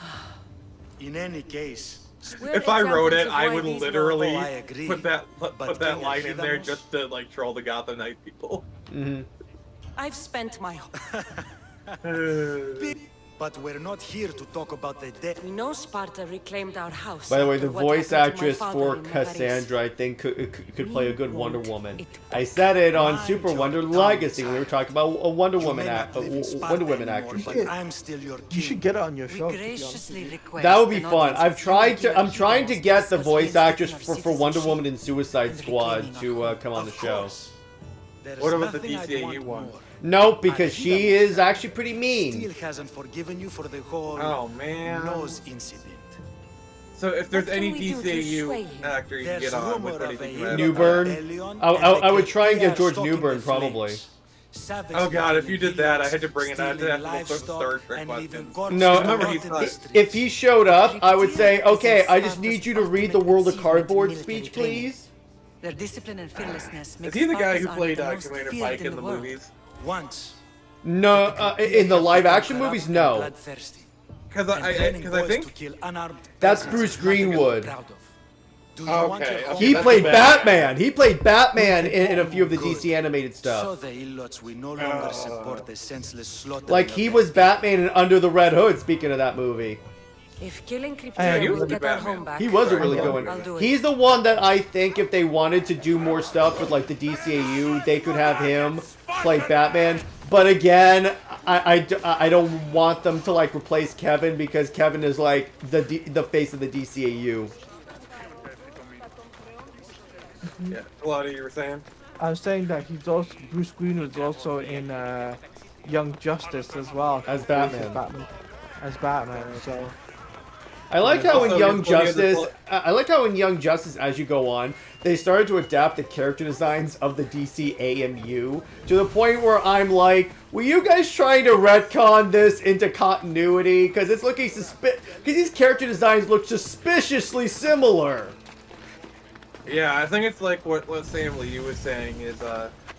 In any case,
We're
If I wrote it,
examples of
I
why
would
these
literally
Oh, I agree.
put that
But
that
King
line in there
Alhidamos-
just to like troll the Gotham Knight people.
I've spent my
but we're not here to talk about the dead.
We know Sparta reclaimed our house.
By the way,
after
the
what
voice
happened to my
actress
father
for
in Paris.
Cassandra, I think, could play a good Wonder
want
Woman.
it
I said it on
Mind
Super
your
Wonder
tongue,
Legacy when we were
child.
talking about a Wonder
You
Woman,
may not live in Sparta
Wonder Woman
anymore,
actress.
but I'm still your king.
You should get it on your
We
show. To be honest with
graciously
you.
request
That would be
an
fun.
audience
I've
with
tried
you
to. I'm trying to
heroes
get the
discuss
voice actress
reinstating
for
our
Wonder Woman in
citizenship
Suicide
and
Squad
reclaiming
to
our
come on the
Of
show.
course. There's
What about the
nothing I'd
DCAU one?
more.
No, because she is actually pretty mean.
Still hasn't forgiven you for the whole
Oh man.
nose incident.
So if there's
What can
any
we do to sway
DCAU
him?
actor you can
There's
get on,
rumor
which one do you
of
think
a
you have?
Newburn.
rebellion
I-
and
I
the
would try and get
Creed
George
stoking
Newburn,
the
probably.
flames. Savage
Oh god, if you did that, I had to
Indians
bring it out to
stealing
have to Star
livestock
Trek
and
questions.
leaving corpses
No,
remember
out
he's
in
not-
the streets.
If he showed up, I would say, okay, I just need you to read the World of Cardboard speech, please.
Their discipline and fearlessness
Is
makes
he the guy
Sparta's
who
army
played
the most
Commander
feared
Pike in the
world.
movies?
Once.
No, in the live action movies, no.
Bloodthirsty.
Because
And training
I
boys
think
to kill unarmed
That's
peasants
Bruce
is nothing to be
Greenwood.
proud of. Do you want
Okay,
your
okay.
He
that's
played
the bad guy.
Batman. He played Batman in a few of the
Good.
DC animated
So
stuff.
the ilots we no longer support the senseless slaughter.
Like he was Batman in Under the Red Hood. Speaking of that movie,
If killing
Yeah,
Crypteria
he
will
was
get
a
our
Batman.
home back,
he was a really good
I'll
one.
do it.
He's the one that I think if they wanted to do more stuff with like the DCAU, they could have him play Batman. But again, I don't want them to like replace Kevin because Kevin is like the face of the DCAU.
Yeah, Teladia, you were saying?
I was saying that he's also Bruce Greenwood's also in Young Justice as well.
As Batman.
As Batman. So
I like how in
Also,
Young
there's plenty of the
Justice, I like how in Young Justice, as you go on, they started to adapt the character designs of the DC AMU to the point where I'm like, were you guys trying to retcon this into continuity? Because it's looking because these character designs look suspiciously similar.
Yeah, I think it's like what Sam Lee was saying is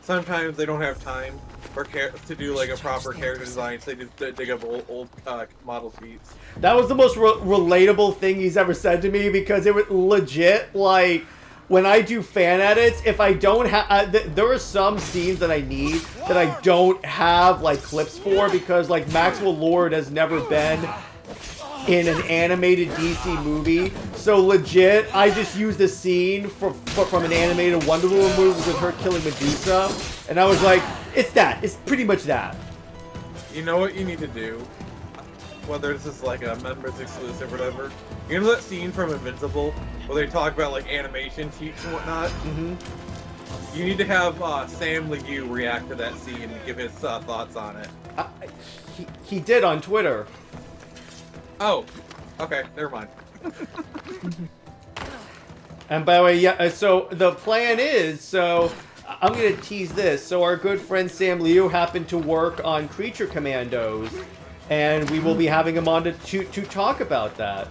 sometimes they don't have time to do like a proper character design, so they just dig up old model sheets.
That was the most relatable thing he's ever said to me because it was legit like when I do fan edits, if I don't have, there are some scenes that I need that I don't have like clips for because like Maxwell Lord has never been in an animated DC movie. So legit, I just used a scene from an animated Wonder Woman movie with her killing Medusa, and I was like, it's that. It's pretty much that.
You know what you need to do? Whether this is like a members exclusive or whatever. You know that scene from Invincible where they talk about like animation cheats and whatnot?
Mm-hmm.
You need to have Sam Liu react to that scene and give his thoughts on it.
He did on Twitter.
Oh, okay, never mind.
And by the way, yeah, so the plan is, so I'm going to tease this. So our good friend Sam Liu happened to work on Creature Commandos, and we will be having him on to talk about that.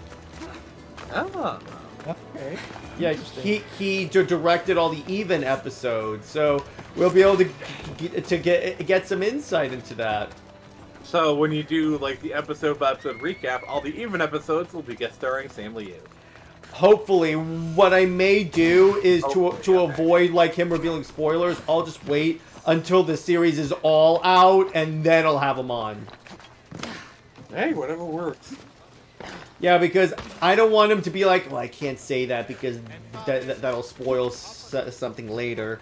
Oh.
okay.
Yeah, he directed all the Even episodes, so we'll be able to get some insight into that.
So when you do like the episode by episode recap, all the Even episodes will be guest starring Sam Liu.
Hopefully, what I may do is to avoid like him revealing spoilers, I'll just wait until the series is all out and then I'll have him on.
Hey, whatever works.
Yeah, because I don't want him to be like, well, I can't say that because that'll spoil something later.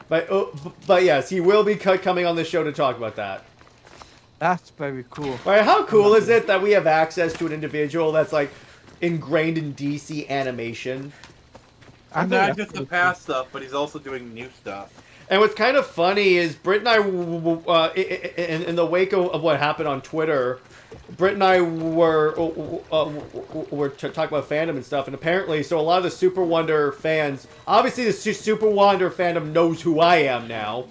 But yes, he will be coming on the show to talk about that.
That's very cool.
All right, how cool is it that we have access to an individual that's like ingrained in DC animation?
And
think
not
that's
just the
pretty
past stuff, but he's also doing new stuff.
And what's kind of funny is Britt and I, in the wake of what happened on Twitter, Britt and I were talking about fandom and stuff, and apparently, so a lot of the Super Wonder fans, obviously the Super Wonder fandom knows who I am now,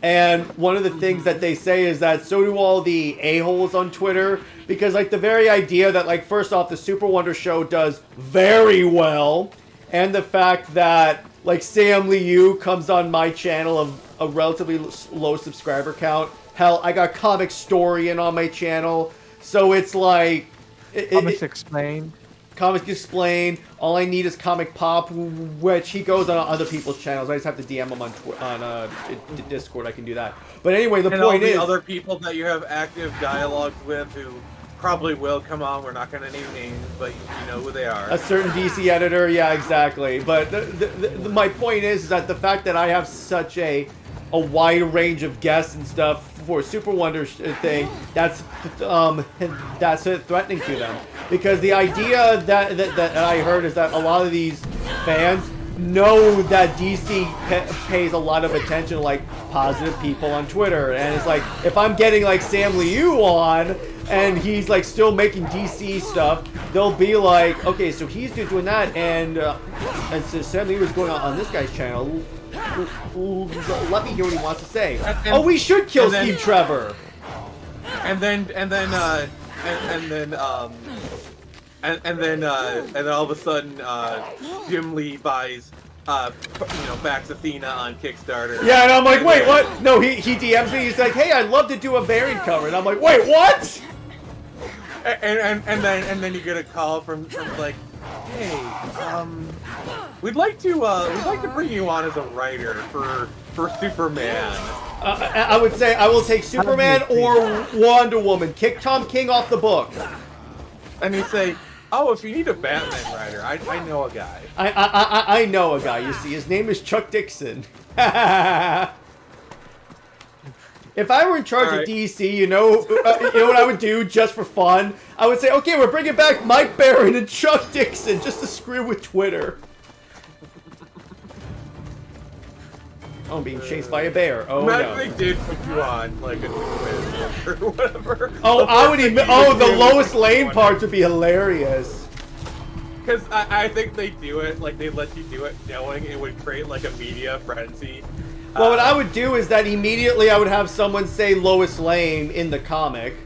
and one of the things that they say is that so do all the a-holes on Twitter, because like the very idea that like first off the Super Wonder show does very well, and the fact that like Sam Liu comes on my channel of a relatively low subscriber count. Hell, I got Comic Storian on my channel. So it's like...
Comics Explained.
Comics Explained. All I need is Comic Pop, which he goes on other people's channels. I just have to DM him on Discord. I can do that. But anyway, the
and
point
all
is...
the other people that you have active dialogues with who probably will come on. We're not going to name names, but you know who they are.
A certain DC editor, yeah, exactly. But my point is that the fact that I have such a wide range of guests and stuff for Super Wonder thing, that's threatening to them. Because the idea that I heard is that a lot of these fans know that DC pays a lot of attention to like positive people on Twitter, and it's like if I'm getting like Sam Liu on and he's like still making DC stuff, they'll be like, okay, so he's doing that, and so Sam Liu is going on this guy's channel. Let me hear what he wants to say. Oh, we should kill Steve Trevor.
And then and then all of a sudden, Jim Lee buys, backs Athena on Kickstarter.
Yeah, and I'm like, wait, what? No, he DMs me. He's like, hey, I'd love to do a variant cover, and I'm like, wait, what?
And then you get a call from like, hey, we'd like to bring you on as a writer for Superman.
I would say I will take Superman or Wonder Woman. Kick Tom King off the book.
And you say, oh, if you need a Batman writer, I know a guy.
I know a guy. You see, his name is Chuck Dixon. If I were in charge of DC, you know what I would do just for fun? I would say, okay, we're bringing back Mike Barron and Chuck Dixon just to screw with Twitter. Oh, I'm being chased by a bear. Oh,
Imagine
no.
they did put you on, like, a quiz or whatever.
Oh, the Lois Lane parts would be hilarious.
Because I think they do it, like, they let you do it knowing it would create, like, a media frenzy.
Well, what I would do is that immediately I would have someone say Lois Lane in the comic.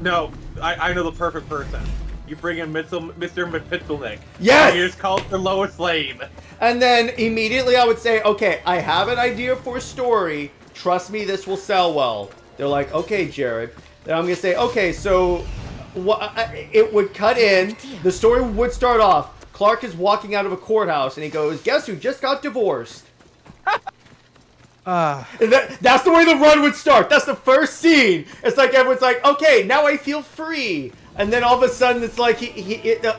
No, I know the perfect person. You bring in Mr. Mapitzelnick.
Yes!
And you just call it for Lois Lane.
And then immediately I would say, okay, I have an idea for a story. Trust me, this will sell well. They're like, okay, Jared. Then I'm going to say, okay, so it would cut in. The story would start off. Clark is walking out of a courthouse and he goes, guess who just got divorced? And that's the way the run would start. That's the first scene. It's like everyone's like, okay, now I feel free. And then all of a sudden it's like,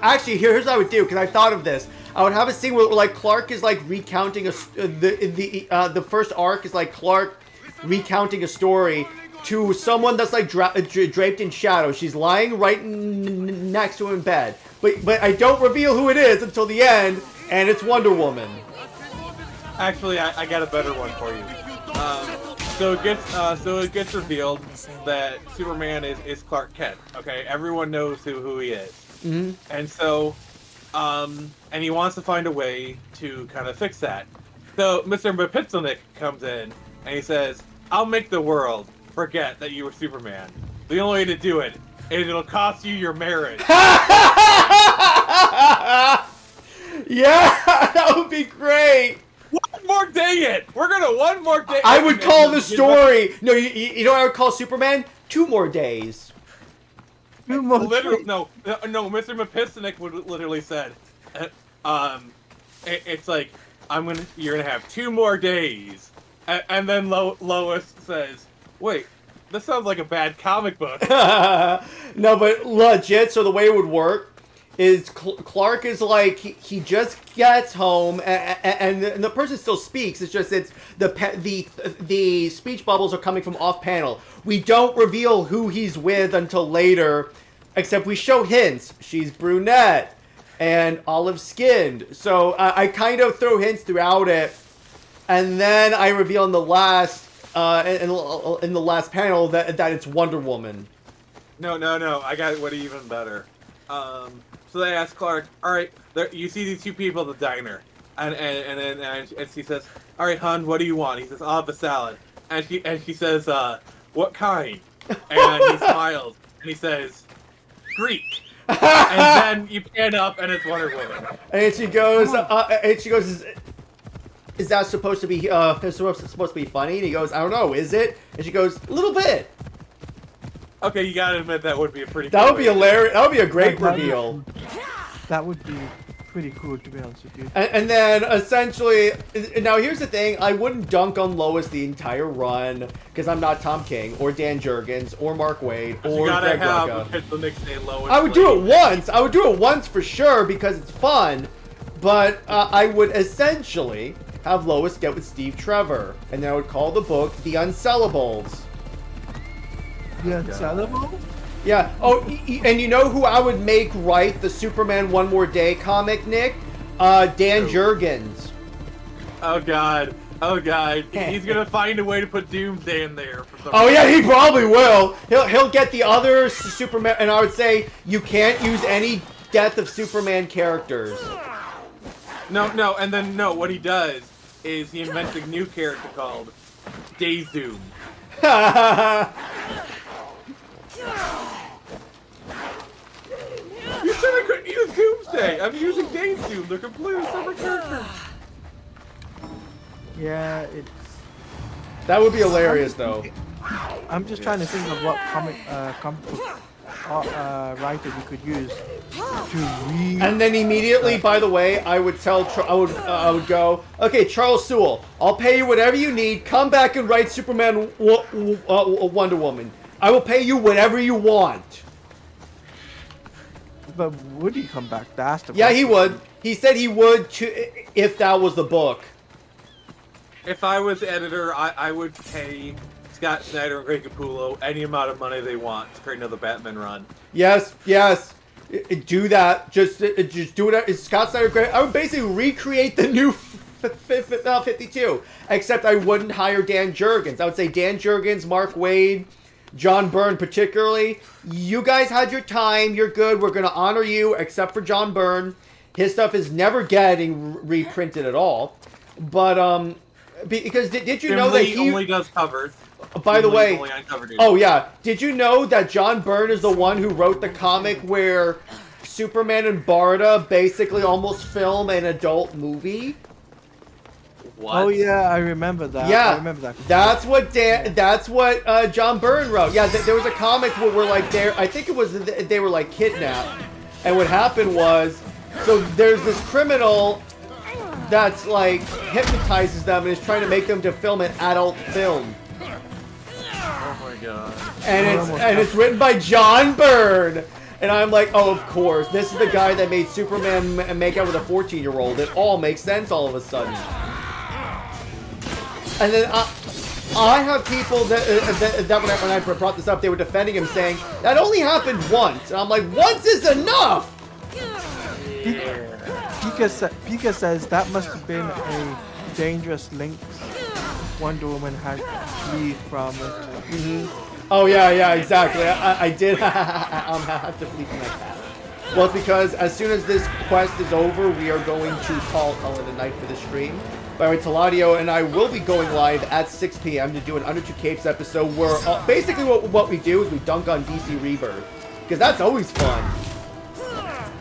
actually, here's what I would do, because I thought of this. I would have a scene where like Clark is like recounting the first arc is like Clark recounting a story to someone that's like draped in shadow. She's lying right next to him in bed. But I don't reveal who it is until the end, and it's Wonder Woman.
Actually, I got a better one for you. So it gets revealed that Superman is Clark Kent. Okay, everyone knows who he is.
Mm-hmm.
And so, and he wants to find a way to kind of fix that. So Mr. Mapitzelnick comes in and he says, "I'll make the world forget that you were Superman. The only way to do it is it'll cost you your marriage."
Yeah, that would be great.
One more day it. We're gonna one more day.
I would call the story. No, you know what I would call Superman? 2 more days.
2 more
Literally,
days.
no. Mr. Mapitzelnick would literally said, it's like you're gonna have 2 more days, and then Lois says, "Wait, this sounds like a bad comic book."
No, but legit. So the way it would work is Clark is like he just gets home and the person still speaks. It's just the speech bubbles are coming from off panel. We don't reveal who he's with until later, except we show hints. She's brunette and olive skinned. So I kind of throw hints throughout it, and then I reveal in the last in the last panel that it's Wonder Woman.
No. I got what even better. So they ask Clark, all right, you see these 2 people at the diner, and she says, all right, hon, what do you want? He says, I'll have a salad, and she says, what kind? And he smiles and he says, Greek. And then you pan up and it's Wonder Woman.
And she goes, is that supposed to be supposed to be funny? And he goes, I don't know, is it? And she goes, a little bit.
Okay, you gotta admit that would be a pretty.
That would be hilarious. That would be a great reveal.
That would be pretty cool, to be honest with you.
And then essentially, now here's the thing: I wouldn't dunk on Lois the entire run because I'm not Tom King or Dan Jurgens or Mark Waid or Greg Rucka. I would do it once. I would do it once for sure because it's fun. But I would essentially have Lois get with Steve Trevor, and then I would call the book The Unsellables.
The Unsellable?
Yeah. Oh, and you know who I would make write the Superman One More Day comic, Nick? Dan Jurgens.
Oh God. He's gonna find a way to put Doomsday in there. For some
reason. Yeah, he probably will. He'll get the other Superman, and I would say you can't use any Death of Superman characters.
No, and then what he does is he invents a new character called Dayzoom. You I'm using Dane's They're completely separate characters.
Yeah, it's.
That would be hilarious, though.
I'm just trying to think of what comic writer we could use to read.
And then immediately, by the way, I would tell, I would go, okay, Charles Sewell, I'll pay you whatever you need. Come back and write Superman, Wonder Woman. I will pay you whatever you want.
But would he come back? That's the
Yeah, he
question.
would. He said he would if that was the book.
If I was editor, I would pay Scott Snyder and Greg Capullo any amount of money they want to create another Batman run.
Yes, yes. Do that. Just do it. It's Scott Snyder. Great. I would basically recreate the new 52, except I wouldn't hire Dan Jurgens. I would say Dan Jurgens, Mark Waid, John Byrne particularly. You guys had your time. You're good. We're going to honor you, except for John Byrne. His stuff is never getting reprinted at all. But because did you know that he
only does covers?
By the way,
only on cover duty.
oh yeah, did you know that John Byrne is the one who wrote the comic where Superman and Barda basically almost film an adult movie?
What?
Oh yeah, I remember that.
Yeah,
I remember that.
that's what John Byrne wrote. Yeah, there was a comic where like I think it was they were like kidnapped, and what happened was, so there's this criminal that's like hypnotizes them and is trying to make them to film an adult film.
Oh my god.
And it's written by John Byrne. And I'm like, oh, of course. This is the guy that made Superman make out with a 14-year-old. It all makes sense all of a sudden. And then I have people that when I brought this up, they were defending him, saying, that only happened once. And I'm like, once is enough!
Pika says that must have been a dangerous link Wonder Woman had to flee from it.
Oh, yeah, exactly. I did have to flee from that cat. Well, it's because as soon as this quest is over, we are going to call it a night for the stream. By the way, Teladia and I will be going live at 6 p.m. to do an Under Two Capes episode where basically what we do is we dunk on DC Rebirth. Because that's always fun.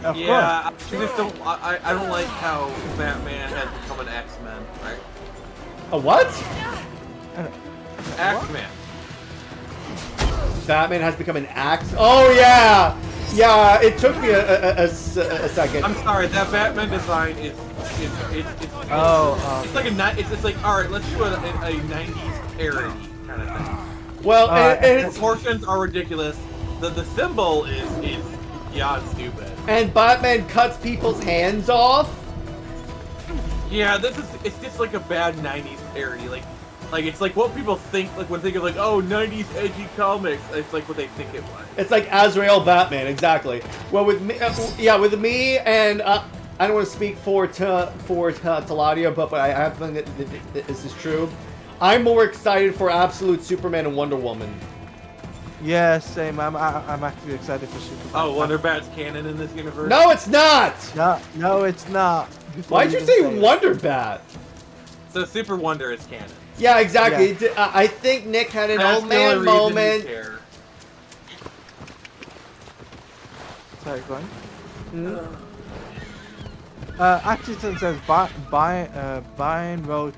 Of
Yeah, I don't like how Batman has become an X-Men, right?
A what?
X-Men.
Batman has become an axe. Oh yeah, yeah. It took me a second.
I'm sorry, that Batman design is it's like it's like all right, let's do a 90s parody kind of thing.
Well, and
the proportions are ridiculous. The symbol is beyond stupid.
And Batman cuts people's hands off.
Yeah, it's just like a bad 90s parody. Like it's like what people think like when they think of like, oh, 90s edgy comics. It's like what they think it was.
It's like Azrael Batman, exactly. Well, with me, and I don't want to speak for Teladia, but I have to think that this is true. I'm more excited for Absolute Superman and Wonder Woman.
Yeah, same. I'm actually excited for Superman.
Oh, Wonder Bat's canon in this universe?
No, it's not.
No, it's not.
Why'd you say Wonder Bat?
So Super Wonder is canon.
Yeah, exactly.
Yeah.
I think Nick had an
That's
old
the only
man
reason
moment.
you care.
Sorry, go on. Atchison says Brian wrote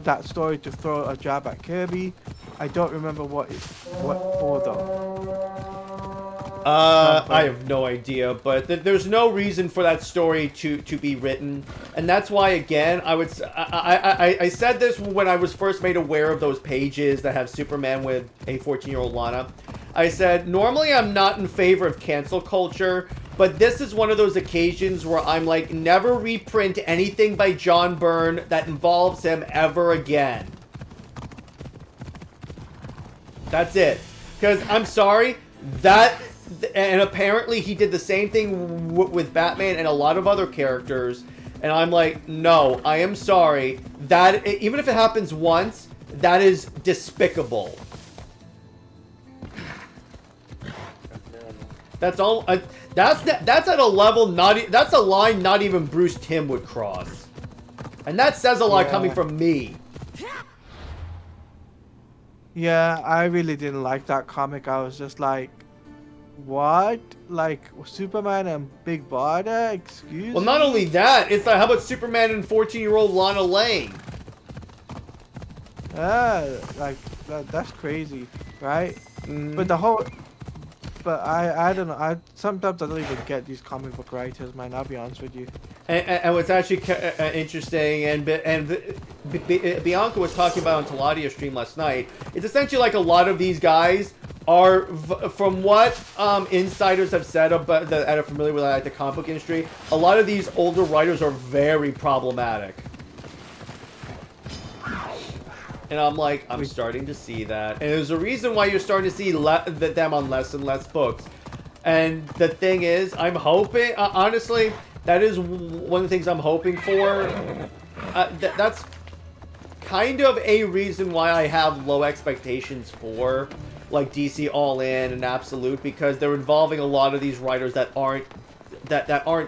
that story to throw a jab at Kirby. I don't remember what for though.
I have no idea, but there's no reason for that story to be written, and that's why again I said this when I was first made aware of those pages that have Superman with a 14-year-old Lana. I said normally I'm not in favor of cancel culture, but this is one of those occasions where I'm like, never reprint anything by John Byrne that involves him ever again. That's it. Because I'm sorry, and apparently he did the same thing with Batman and a lot of other characters, and I'm like, no, I am sorry. That even if it happens once, that is despicable. That's all. That's at a level that's a line not even Bruce Timm would cross, and that says a lot coming from me.
Yeah, I really didn't like that comic. I was just like, What? Like Superman and Big Brother? Excuse
Well, not
me?
only that, it's like, how about Superman and 14-year-old Lana Lang?
Like that's crazy, right?
Mhm.
But the whole, but I don't know. Sometimes I don't even get these comic book writers, man. I'll be honest with you.
And what's actually interesting, and Bianca was talking about on Teladia stream last night, it's essentially like a lot of these guys are, from what insiders have said about that are familiar with like, the comic book industry, a lot of these older writers are very problematic. And I'm like, I'm starting to see that. And there's a reason why you're starting to see them on less and less books. And the thing is, I'm hoping, honestly, that is one of the things I'm hoping for. That's kind of a reason why I have low expectations for, like, DC All In and Absolute, because they're involving a lot of these writers that aren't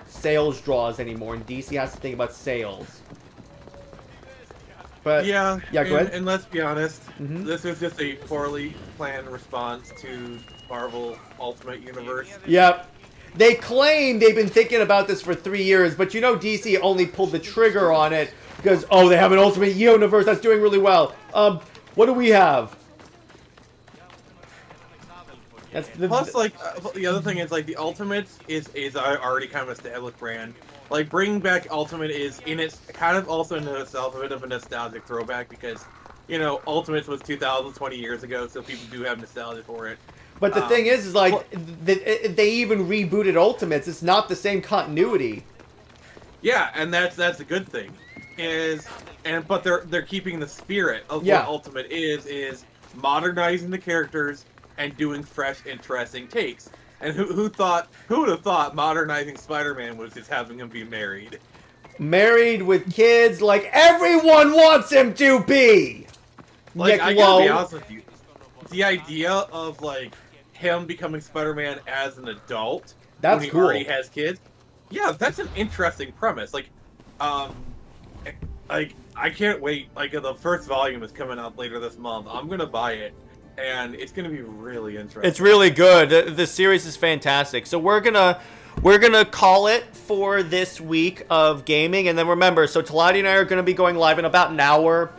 sales draws anymore, and DC has to think about sales. But
yeah,
go ahead.
And let's be honest, this was just a poorly planned response to Marvel Ultimate Universe.
Yep. They claim they've been thinking about this for 3 years, but you know DC only pulled the trigger on it because, oh, they have an Ultimate Universe that's doing really well. What do we have? That's
Plus, like, the other thing is, like, the Ultimates is already kind of an established brand. Like, bringing back Ultimate is, in its, kind of also in itself a bit of a nostalgic throwback because, you know, Ultimates was 2020 years ago, so people do have nostalgia for it.
But the thing is like, they even rebooted Ultimates. It's not the same continuity.
Yeah, and that's a good thing. But they're keeping the spirit of what Ultimate is modernizing the characters and doing fresh, interesting takes. And who would have thought modernizing Spider-Man was just having him be married?
Married with kids, like everyone wants him to be.
Like,
Nick
I
Lowe.
gotta be honest with you, the idea of like him becoming Spider-Man as an adult
That's
when he
cool.
already has kids, yeah, that's an interesting premise. Like I can't wait. Like the first volume is coming out later this month. I'm gonna buy it. And it's gonna be really interesting.
It's really good. The series is fantastic. So we're gonna call it for this week of gaming, and then remember, so Teladia and I are gonna be going live in about an hour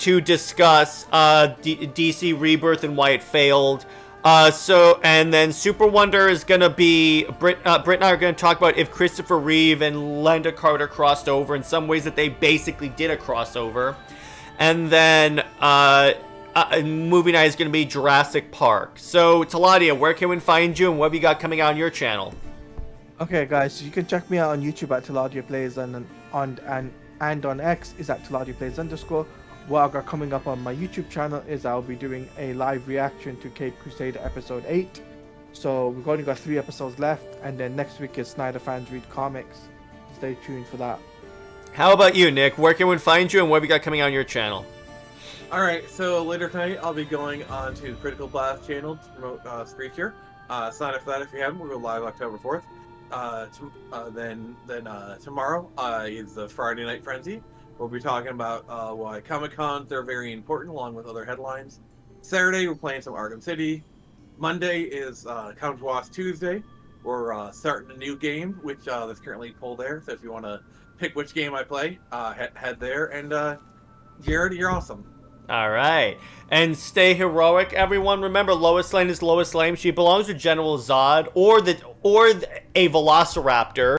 to discuss DC Rebirth and why it failed. And then Super Wonder is gonna be Britt and I are gonna talk about if Christopher Reeve and Lynda Carter crossed over in some ways that they basically did a crossover, and then movie night is going to be Jurassic Park. So, Teladia, where can we find you and what have you got coming out on your channel?
Okay, guys, so you can check me out on YouTube at Teladia Plays and on X is at Teladia Plays _. What I've got coming up on my YouTube channel is I'll be doing a live reaction to Cape Crusader episode 8. So we've only got 3 episodes left, and then next week is Snyder Fans Read Comics. Stay tuned for that.
How about you, Nick? Where can we find you and what have you got coming out on your channel?
Alright, so later tonight I'll be going on to Critical Blast channel to promote Screecher. Sign up for that if you haven't. We'll go live October 4th. Then tomorrow is the Friday Night Frenzy. We'll be talking about why Comic-Cons are very important, along with other headlines. Saturday, we're playing some Arkham City. Monday is Count Was Tuesday. We're starting a new game, which is currently pulled there. So if you want to pick which game I play, head there. And Jared, you're awesome.
All right. And stay heroic, everyone. Remember, Lois Lane is Lois Lane. She belongs to General Zod or a Velociraptor.